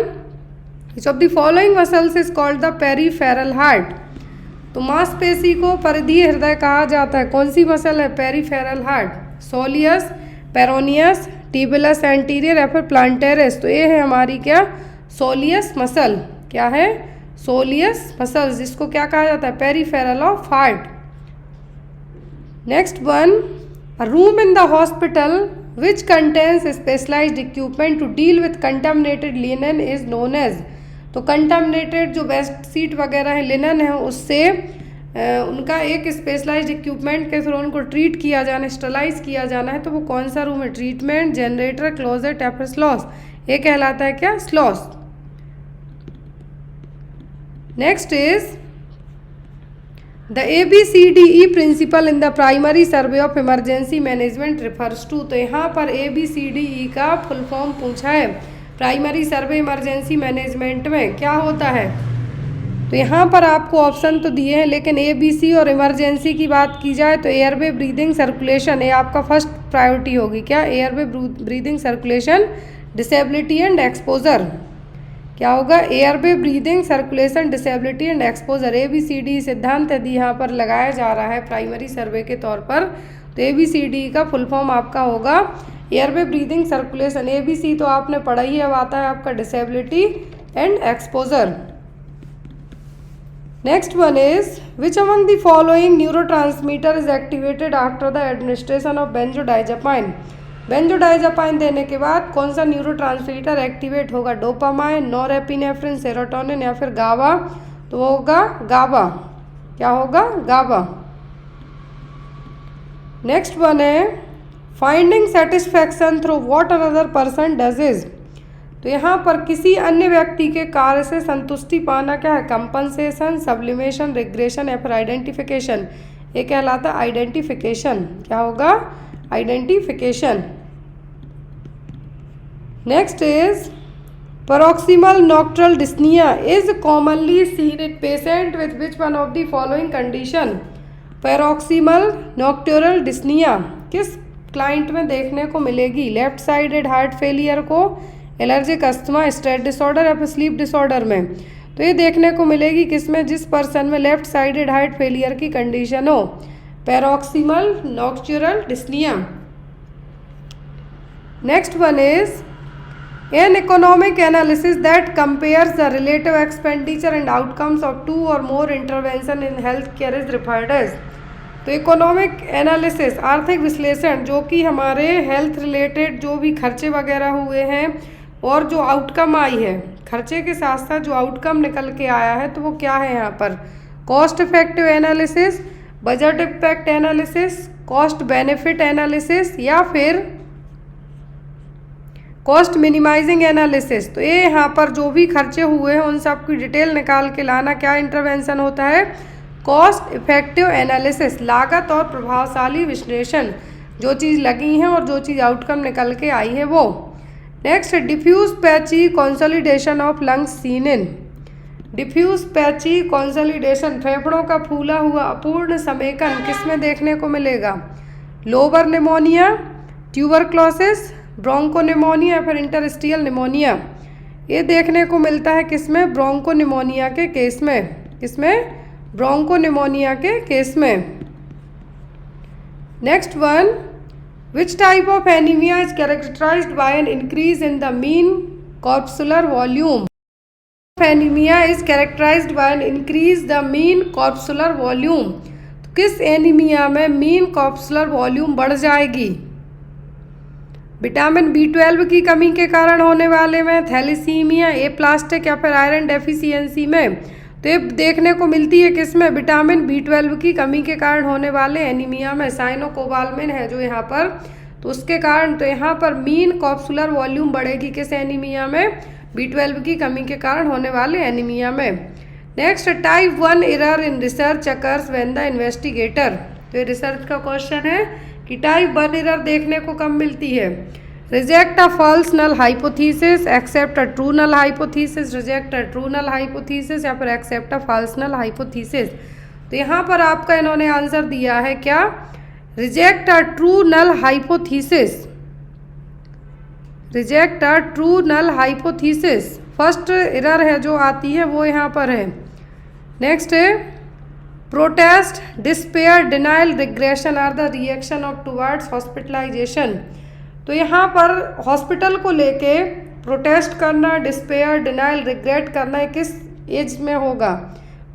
which of the following muscles is called the peripheral heart, तो मांसपेशी को परिधीय हृदय कहा जाता है। कौन सी मसल है? Peripheral heart. Soleus, peroneus, tibialis anterior, या फिर प्लांटेरिस। तो ये है हमारी क्या? Soleus muscle. क्या है? सोलियस मसल्स, जिसको क्या कहा जाता है? Peripheral of heart. Next one, a room in the hospital which contains specialised equipment to deal with contaminated linen is known as, तो कंटामिनेटेड जो बेड शीट वगैरह है, लिनन है, उससे उनका एक स्पेशलाइज्ड इक्विपमेंट के थ्रू उनको ट्रीट किया जाना, स्टरलाइज किया जाना है, तो वो कौन सा रूम है? ट्रीटमेंट, जनरेटर, क्लोजेट, या फिर स्लॉस। ये कहलाता है क्या? स्लॉस। Next is the ABCDE principle in the primary survey of emergency management refers to, तो यहाँ पर ABCDE का फुल फॉर्म पूछा है। प्राइमरी सर्वे इमरजेंसी मैनेजमेंट में क्या होता है? तो यहाँ पर आपको ऑप्शन तो दिए हैं, लेकिन ABC और इमरजेंसी की बात की जाए तो एयरवे ब्रीदिंग सर्कुलेशन, ये आपका फर्स्ट प्रायोरिटी होगी। क्या? Airway breathing circulation, disability and exposure. क्या होगा? Airway breathing circulation, disability and exposure. ABCD सिद्धांत यदि यहाँ पर लगाया जा रहा है प्राइमरी सर्वे के तौर पर, तो ABCD का फुल फॉर्म आपका होगा एयरवे ब्रीदिंग सर्कुलेशन। ABC तो आपने पढ़ा ही, अब आता है आपका disability and exposure. Next one is which among the following neurotransmitter is activated after the administration of benzodiazepine, benzodiazepine देने के बाद कौन सा न्यूरोट्रांसमीटर एक्टिवेट होगा? डोपामाइन, नॉरएपिनेफ्रिन, सेरोटोनिन, या फिर गाबा। तो वो होगा गाबा। क्या होगा? गाबा। नेक्स्ट वन है finding satisfaction through what another person does is, तो यहाँ पर किसी अन्य व्यक्ति के कार्य से संतुष्टि पाना क्या है? कंपनसेशन, सब्लिमेशन, रिग्रेशन, या फिर आइडेंटिफिकेशन। ये कहलाता है आइडेंटिफिकेशन। क्या होगा? Identification. Next is paroxysmal nocturnal dyspnea is commonly seen in patient with which one of the following condition? paroxysmal nocturnal dyspnea किस क्लाइंट में देखने को मिलेगी? लेफ्ट साइडेड हार्ट फेलियर को, एलर्जिक अस्थमा, स्ट्रेस डिसऑर्डर, या फिर स्लीप डिसऑर्डर में। तो ये देखने को मिलेगी किसमें? जिस पर्सन में लेफ्ट साइडेड हार्ट फेलियर की कंडीशन हो। Paroxysmal nocturnal dyspnoea. Next one is An economic analysis that compares the relative expenditure and outcomes of two or more intervention in healthcare is referred as। तो economic analysis आर्थिक विश्लेषण जो कि हमारे health related जो भी खर्चे वगैरह हुए हैं और जो आउटकम आई है, खर्चे के साथ साथ जो आउटकम निकल के आया है, तो वो क्या है यहाँ पर? Cost effective analysis, budget impact analysis, cost benefit analysis या फिर कॉस्ट मिनिमाइजिंग एनालिसिस। तो ये यहाँ पर जो भी खर्चे हुए हैं उन सब की डिटेल निकाल के लाना क्या इंटरवेंशन होता है? कॉस्ट इफेक्टिव एनालिसिस, लागत और प्रभावशाली विश्लेषण, जो चीज़ लगी है और जो चीज़ आउटकम निकल के आई है वो। Next, diffuse patchy consolidation of lungs seen in. Diffuse patchy consolidation, फेफड़ों का फूला हुआ अपूर्ण समेकन किसमें देखने को मिलेगा? लोअर निमोनिया, ट्यूबरक्लोसिस, ब्रोंकोनिमोनिया या फिर इंटरस्टिशियल निमोनिया। ये देखने को मिलता है किसमें? ब्रोंकोनिमोनिया के केस में। किसमें? ब्रोंकोनिमोनिया के केस में। Next one, which type of anaemia is characterised by an increase in the mean corpuscular volume. Anaemia is characterised by an increase the mean corpuscular volume. तो किस एनीमिया में मीन कॉर्पसुलर वॉल्यूम बढ़ जाएगी? Vitamin B12 की कमी के कारण होने वाले में, थैलेसीमिया, एप्लास्टिक या फिर आयरन डेफिशिएंसी में। तो ये देखने को मिलती है किसमें? विटामिन B12 की कमी के कारण होने वाले एनीमिया में। साइनोकोबालमिन है जो यहाँ पर, तो उसके कारण तो यहाँ पर मीन कॉर्पसुलर वॉल्यूम बढ़ेगी किस एनीमिया में? B12 की कमी के कारण होने वाले एनीमिया में। Next, type 1 error in research occurs when the investigator. तो ये रिसर्च का क्वेश्चन है कि टाइप 1 एरर देखने को कब मिलती है? Reject a false null hypothesis, accept a true null hypothesis, reject a true null hypothesis या फिर accept a false null hypothesis. तो यहाँ पर आपका इन्होंने आंसर दिया है क्या? Reject a true null hypothesis. Reject a true null hypothesis first error है जो आती है वो यहाँ पर है। नेक्स्ट है protest, despair, denial, regression are the reaction of towards hospitalisation. तो यहाँ पर हॉस्पिटल को लेके प्रोटेस्ट करना, डिस्पेयर, डिनाइल, रिग्रेट करना किस एज में होगा?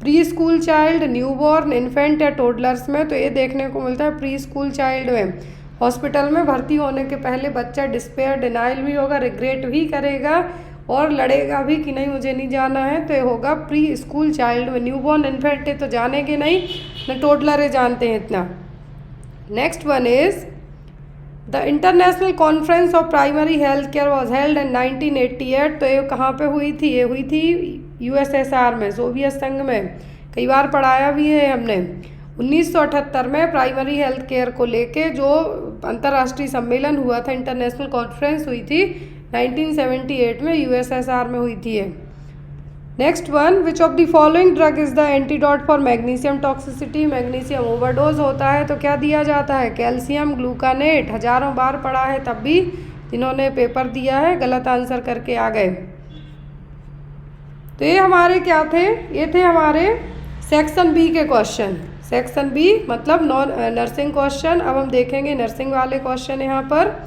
Pre school child, newborn, infant या टोडलर्स में। तो ये देखने को मिलता है प्री स्कूल चाइल्ड में। हॉस्पिटल में भर्ती होने के पहले बच्चा डिस्पेयर, डिनाइल भी होगा, रिग्रेट भी करेगा और लड़ेगा भी कि नहीं मुझे नहीं जाना है। तो ये होगा प्री स्कूल चाइल्ड में। न्यूबॉर्न, इन्फेंट तो जानेंगे नहीं, न टोडलर जानते हैं इतना। Next one is the international conference of primary health care was held in 1988। तो ये कहाँ पे हुई थी? ये हुई थी USSR में, सोवियत संघ में। कई बार पढ़ाया भी है हमने। 1978 में प्राइमरी हेल्थ केयर को लेके जो अंतर्राष्ट्रीय सम्मेलन हुआ था, इंटरनेशनल कॉन्फ्रेंस हुई थी 1978 में, USSR में हुई थी ये। Next one, which of the following drug is the antidote for magnesium toxicity. Magnesium overdose होता है तो क्या दिया जाता है? कैल्शियम ग्लूकानेट। हजारों बार पढ़ा है तब भी जिन्होंने पेपर दिया है गलत आंसर करके आ गए। तो ये हमारे क्या थे? ये थे हमारे सेक्शन बी के क्वेश्चन। सेक्शन बी मतलब नॉन नर्सिंग क्वेश्चन। अब हम देखेंगे नर्सिंग वाले क्वेश्चन। यहाँ पर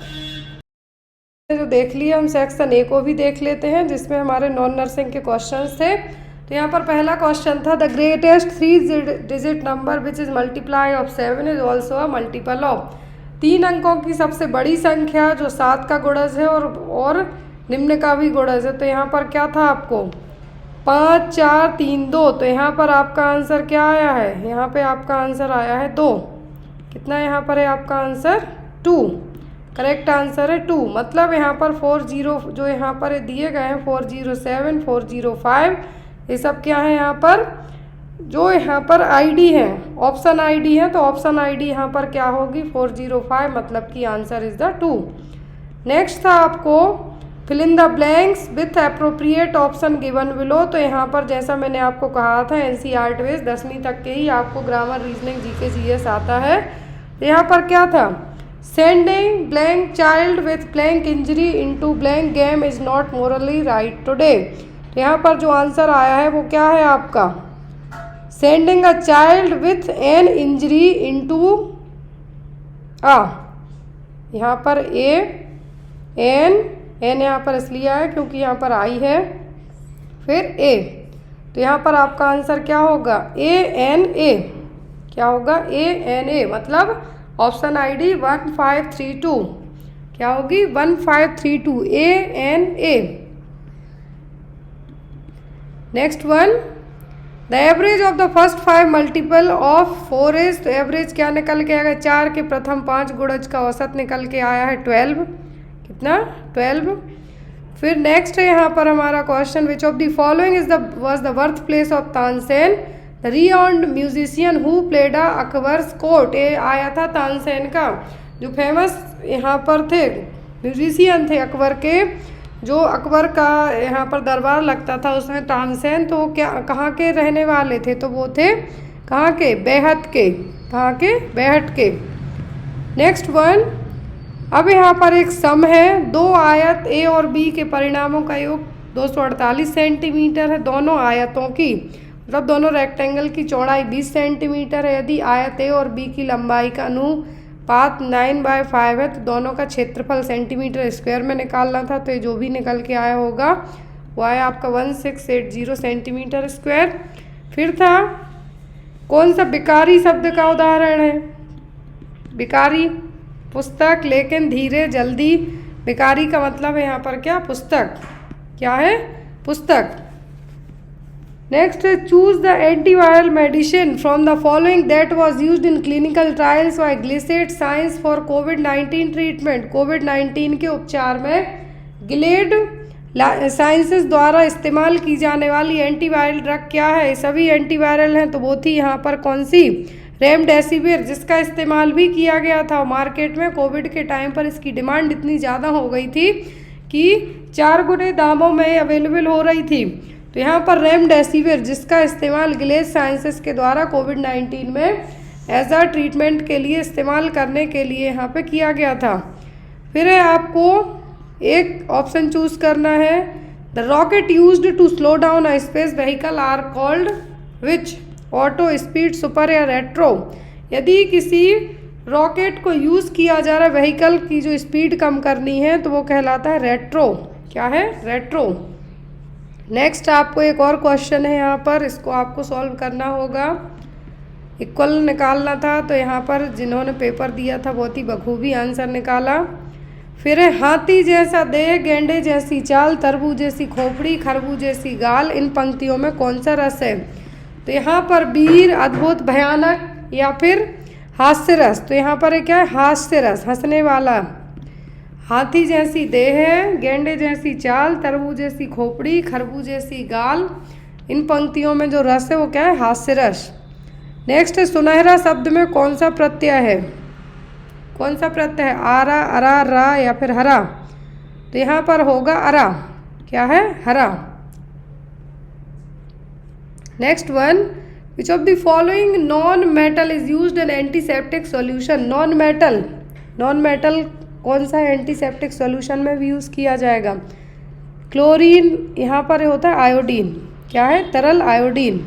जो देख लिए हम सेक्शन ए को भी देख लेते हैं जिसमें हमारे नॉन नर्सिंग के क्वेश्चंस थे। तो यहाँ पर पहला क्वेश्चन था the greatest 3 digit number which is multiply of 7 is also a multiple of. 3 अंकों की सबसे बड़ी संख्या जो 7 का गुणज है और निम्न का भी गुणज है। तो यहाँ पर क्या था आपको? 5, 4, 3, 2। तो यहाँ पर आपका आंसर क्या आया है? यहाँ पे आपका आंसर आया है 2। कितना यहाँ पर है आपका आंसर? 2। करेक्ट आंसर है 2। मतलब यहाँ पर 40 जो यहाँ पर दिए गए हैं 407, 405 ये सब क्या है यहाँ पर? जो यहाँ पर आईडी है, ऑप्शन आईडी है। तो ऑप्शन आईडी यहाँ पर क्या होगी? 405। मतलब कि आंसर इज द 2। नेक्स्ट था आपको fill in the blanks with appropriate option given below. तो यहाँ पर जैसा मैंने आपको कहा था NCERT बेस 10वीं तक के ही आपको ग्रामर, रीजनिंग, GK, GS आता है। तो यहाँ पर क्या था? Sending blank child with blank injury into blank game is not Morli right today. तो यहाँ पर जो आंसर आया है वो क्या है आपका? Sending a child with an injury into यहाँ पर A N एन यहाँ पर इसलिए आया क्योंकि यहाँ पर आई है, फिर ए। तो यहाँ पर आपका आंसर क्या होगा? ए एन ए। क्या होगा? ए एन ए, मतलब ऑप्शन आईडी 1532 क्या होगी? 1532 A N A. Next one, the average of the first 5 multiple of 4 is. तो एवरेज क्या निकल के आएगा? 4 के प्रथम 5 गुणज का औसत निकल के आया है 12। कितना? 12। फिर नेक्स्ट है यहाँ पर हमारा question, which of the following is the was the birth place of Tansen the renowned musician who played Akbar's court. ये आया था तानसेन का, जो फेमस यहाँ पर थे म्यूजिशियन थे अकबर के, जो अकबर का यहाँ पर दरबार लगता था उसमें तानसेन, तो क्या कहाँ के रहने वाले थे? तो वो थे कहाँ के? बेहट के। कहाँ के? बेहट के। नेक्स्ट वन, अब यहाँ पर एक सम है, दो आयत ए और बी के परिणामों का योग 248 सेंटीमीटर है। दोनों आयतों की, मतलब दोनों रेक्टेंगल की चौड़ाई 20 सेंटीमीटर है। यदि आयत ए और बी की लंबाई का अनुपात 9/5 है तो दोनों का क्षेत्रफल सेंटीमीटर स्क्वायर में निकालना था। तो ये जो भी निकल के आया होगा वो आया आपका 1680 सेंटीमीटर स्क्वायर। फिर था, कौन सा बिकारी शब्द का उदाहरण है? बिकारी, पुस्तक, लेकिन, धीरे, जल्दी। बिकारी का मतलब है यहाँ पर क्या? पुस्तक। क्या है? पुस्तक। Next, choose the antiviral medicine from the following that was used in clinical trials by Gilead science for कोविड-19 ट्रीटमेंट। कोविड-19 के उपचार में गिलेड साइंसेस द्वारा इस्तेमाल की जाने वाली एंटीवायरल ड्रग क्या है? सभी एंटीवायरल हैं, तो वो थी यहाँ पर कौन सी? रेमडेसिविर, जिसका इस्तेमाल भी किया गया था मार्केट में। कोविड के टाइम पर इसकी डिमांड इतनी ज़्यादा हो गई थी कि 4 गुने दामों में अवेलेबल हो रही थी। तो यहाँ पर रेमडेसिविर, जिसका इस्तेमाल गिलेड साइंसेस के द्वारा कोविड-19 में एज अ ट्रीटमेंट के लिए इस्तेमाल करने के लिए यहाँ पे किया गया था। फिर है आपको एक ऑप्शन चूज करना है, the rocket used to slow down a space vehicle are called which? Auto, speed, super या रेट्रो। यदि किसी रॉकेट को यूज़ किया जा रहा है व्हीकल की जो स्पीड कम करनी है तो वो कहलाता है रेट्रो। क्या है? रेट्रो। नेक्स्ट आपको एक और क्वेश्चन है यहाँ पर, इसको आपको सॉल्व करना होगा। इक्वल निकालना था, तो यहाँ पर जिन्होंने पेपर दिया था बहुत ही बखूबी आंसर निकाला। फिर है, हाथी जैसा देह, गेंडे जैसी चाल, तरबूज जैसी खोपड़ी, खरबूज जैसी गाल, इन पंक्तियों में कौन सा रस है? तो यहाँ पर वीर, अद्भुत, भयानक या फिर हास्य रस। तो यहाँ पर क्या है? हास्य रस, हंसने वाला। हाथी जैसी देह है, गेंडे जैसी चाल, तरबूज जैसी खोपड़ी, खरबूज जैसी गाल, इन पंक्तियों में जो रस है वो क्या है? हास्य रस। नेक्स्ट, सुनहरा शब्द में कौन सा प्रत्यय है? कौन सा प्रत्यय है? आरा, अरा, रा या फिर हरा? तो यहाँ पर होगा अरा। क्या है? हरा। Next one, which of the following non metal is used in antiseptic solution? Non metal, non metal कौन सा एंटीसेप्टिक सॉल्यूशन में भी यूज़ किया जाएगा? क्लोरीन, यहाँ पर होता है आयोडीन। क्या है? तरल iodine.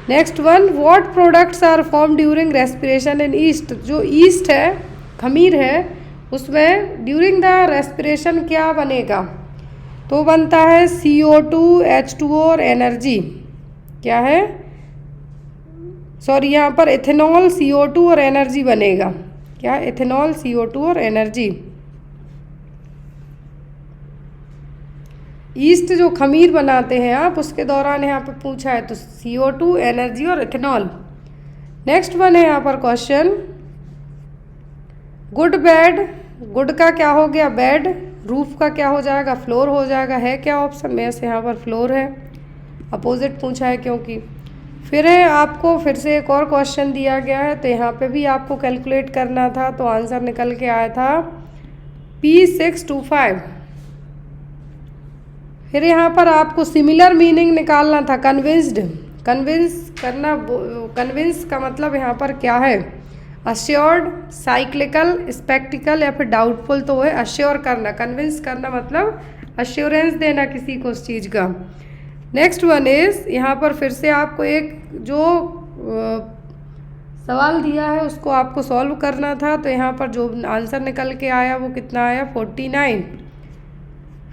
Next one, what products are form during respiration in yeast? जो ईस्ट है, खमीर है, उसमें ड्यूरिंग द रेस्पिरेशन क्या बनेगा? तो बनता है CO2, H2O और एनर्जी। क्या है? सॉरी, यहाँ पर इथेनॉल, CO2 और एनर्जी बनेगा। क्या? इथेनॉल, CO2 और एनर्जी। ईस्ट जो खमीर बनाते हैं आप, उसके दौरान यहाँ पे पूछा है, तो CO2, एनर्जी और इथेनॉल। नेक्स्ट वन है यहाँ पर क्वेश्चन, गुड बैड। गुड का क्या हो गया? बेड। रूफ का क्या हो जाएगा? फ्लोर हो जाएगा। है क्या ऑप्शन में से? यहाँ पर फ्लोर है, अपोजिट पूछा है क्योंकि। फिर है आपको फिर से एक और क्वेश्चन दिया गया है, तो यहाँ पे भी आपको कैलकुलेट करना था, तो आंसर निकल के आया था P625। फिर यहाँ पर आपको सिमिलर मीनिंग निकालना था, कन्विंस्ड। कन्विंस का मतलब यहाँ पर क्या है? अश्योर्ड, साइक्लिकल, स्पेक्टिकल या फिर डाउटफुल। तो वो है अश्योर करना। कन्विंस करना मतलब अश्योरेंस देना किसी को उस चीज़ का। नेक्स्ट वन इज, यहाँ पर फिर से आपको एक जो सवाल दिया है उसको आपको सॉल्व करना था, तो यहाँ पर जो आंसर निकल के आया वो कितना आया? 49।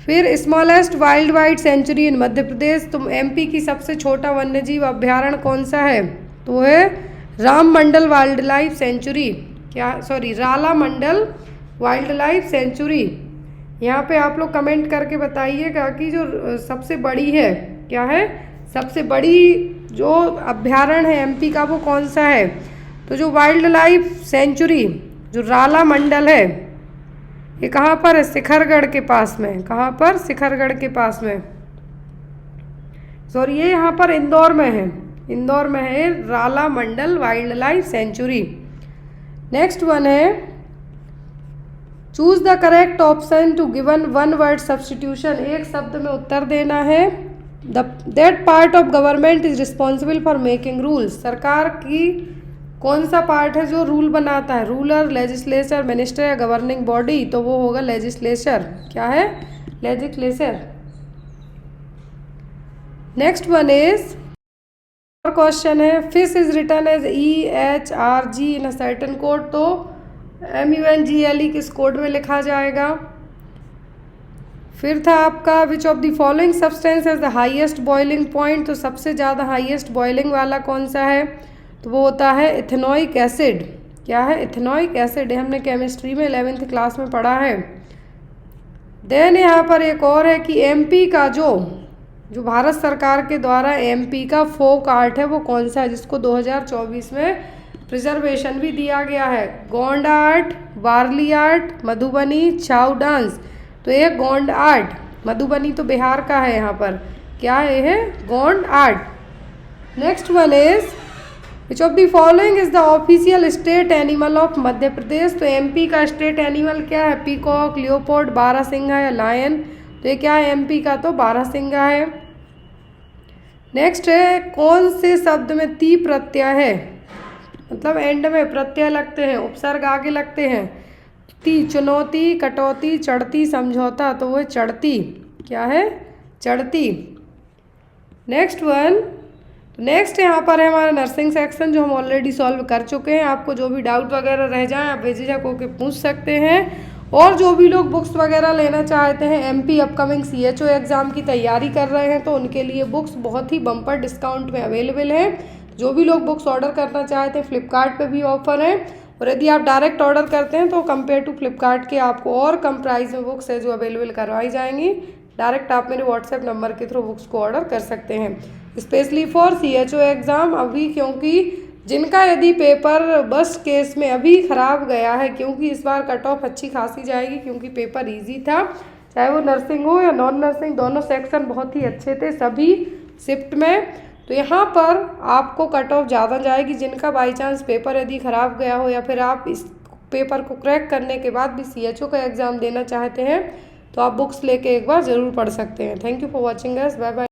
फिर स्मॉलेस्ट वाइल्ड वाइट सेंचुरी इन मध्य प्रदेश, तो एमपी की सबसे छोटा वन्यजीव अभ्यारण्य कौन सा है? तो वो है राम मंडल वाइल्ड लाइफ सेंचुरी, राला मंडल वाइल्ड लाइफ सेंचुरी। यहाँ पे आप लोग कमेंट करके बताइएगा कि जो सबसे बड़ी है, क्या है सबसे बड़ी जो अभ्यारण्य है एमपी का, वो कौन सा है? तो जो वाइल्ड लाइफ सेंचुरी जो राला मंडल है, ये कहाँ पर है? शिखरगढ़ के पास में। कहाँ पर? शिखरगढ़ के पास में। सॉरी, ये यहाँ पर इंदौर में है। इंदौर में है Ralamandal wildlife sanctuary. Next one है, choose the correct option to given one word substitution. एक शब्द में उत्तर देना है। That part of government is responsible for making rules. सरकार की कौन सा पार्ट है जो रूल बनाता है? रूलर, लेजिस्लेचर, मिनिस्टर या गवर्निंग बॉडी? तो वो होगा लेजिस्लेचर। क्या है? लेजिस्लेचर। नेक्स्ट वन इज, और क्वेश्चन है, fish is written as EHRG in a certain code. तो MUNGLE किस कोड में लिखा जाएगा? फिर था आपका, which of the following substance has the highest boiling point. तो सबसे ज़्यादा हाईएस्ट बॉइलिंग वाला कौन सा है? तो वो होता है इथेनोइक एसिड। क्या है? Ethanoic acid. हमने केमिस्ट्री में 11th क्लास में पढ़ा है। देन यहाँ पर एक और है कि एमपी का जो भारत सरकार के द्वारा एमपी का फोक आर्ट है वो कौन सा है, जिसको 2024 में प्रिजर्वेशन भी दिया गया है? गोंड आर्ट, वारली आर्ट, मधुबनी, छाऊ डांस। तो ये गोंड आर्ट, मधुबनी तो बिहार का है यहाँ पर। क्या है? Gond art. Next one is, which of the following is the official state animal of Madhya Pradesh. तो एमपी का स्टेट एनिमल क्या है? पीकॉक, लियोपोर्ड, बारहसिंगा या लायन? तो ये क्या है? एमपी का तो बारहसिंगा है। नेक्स्ट है, कौन से शब्द में ती प्रत्यय है? मतलब एंड में प्रत्यय लगते हैं, उपसर्ग आगे लगते हैं। ती, चुनौती, कटौती, चढ़ती, समझौता। तो वो है चढ़ती। क्या है? चढ़ती। नेक्स्ट वन, नेक्स्ट यहाँ पर है हमारा नर्सिंग सेक्शन, जो हम ऑलरेडी सॉल्व कर चुके हैं। आपको जो भी डाउट वगैरह रह जाए आप बेझिझक होकर पूछ सकते हैं। और जो भी लोग बुक्स वगैरह लेना चाहते हैं, एमपी अपकमिंग CHO एग्ज़ाम की तैयारी कर रहे हैं, तो उनके लिए बुक्स बहुत ही बम्पर डिस्काउंट में अवेलेबल है। जो भी लोग बुक्स ऑर्डर करना चाहते हैं, फ्लिपकार्ट पे भी ऑफर है। और यदि आप डायरेक्ट ऑर्डर करते हैं तो कंपेयर टू फ्लिपकार्ट के आपको और कम प्राइस में बुक्स है जो अवेलेबल करवाई जाएंगी। डायरेक्ट आप मेरे व्हाट्सएप नंबर के थ्रू बुक्स को ऑर्डर कर सकते हैं, स्पेशली फॉर CHO एग्ज़ाम अभी, क्योंकि जिनका यदि पेपर बस केस में अभी ख़राब गया है, क्योंकि इस बार कट ऑफ अच्छी खासी जाएगी, क्योंकि पेपर इजी था, चाहे वो नर्सिंग हो या नॉन नर्सिंग, दोनों सेक्शन बहुत ही अच्छे थे सभी शिफ्ट में। तो यहाँ पर आपको कट ऑफ ज़्यादा जाएगी। जिनका बाई चांस पेपर यदि ख़राब गया हो, या फिर आप इस पेपर को क्रैक करने के बाद भी CHO का एग्ज़ाम देना चाहते हैं, तो आप बुक्स लेके एक बार ज़रूर पढ़ सकते हैं। Thank you for watching us. Bye bye.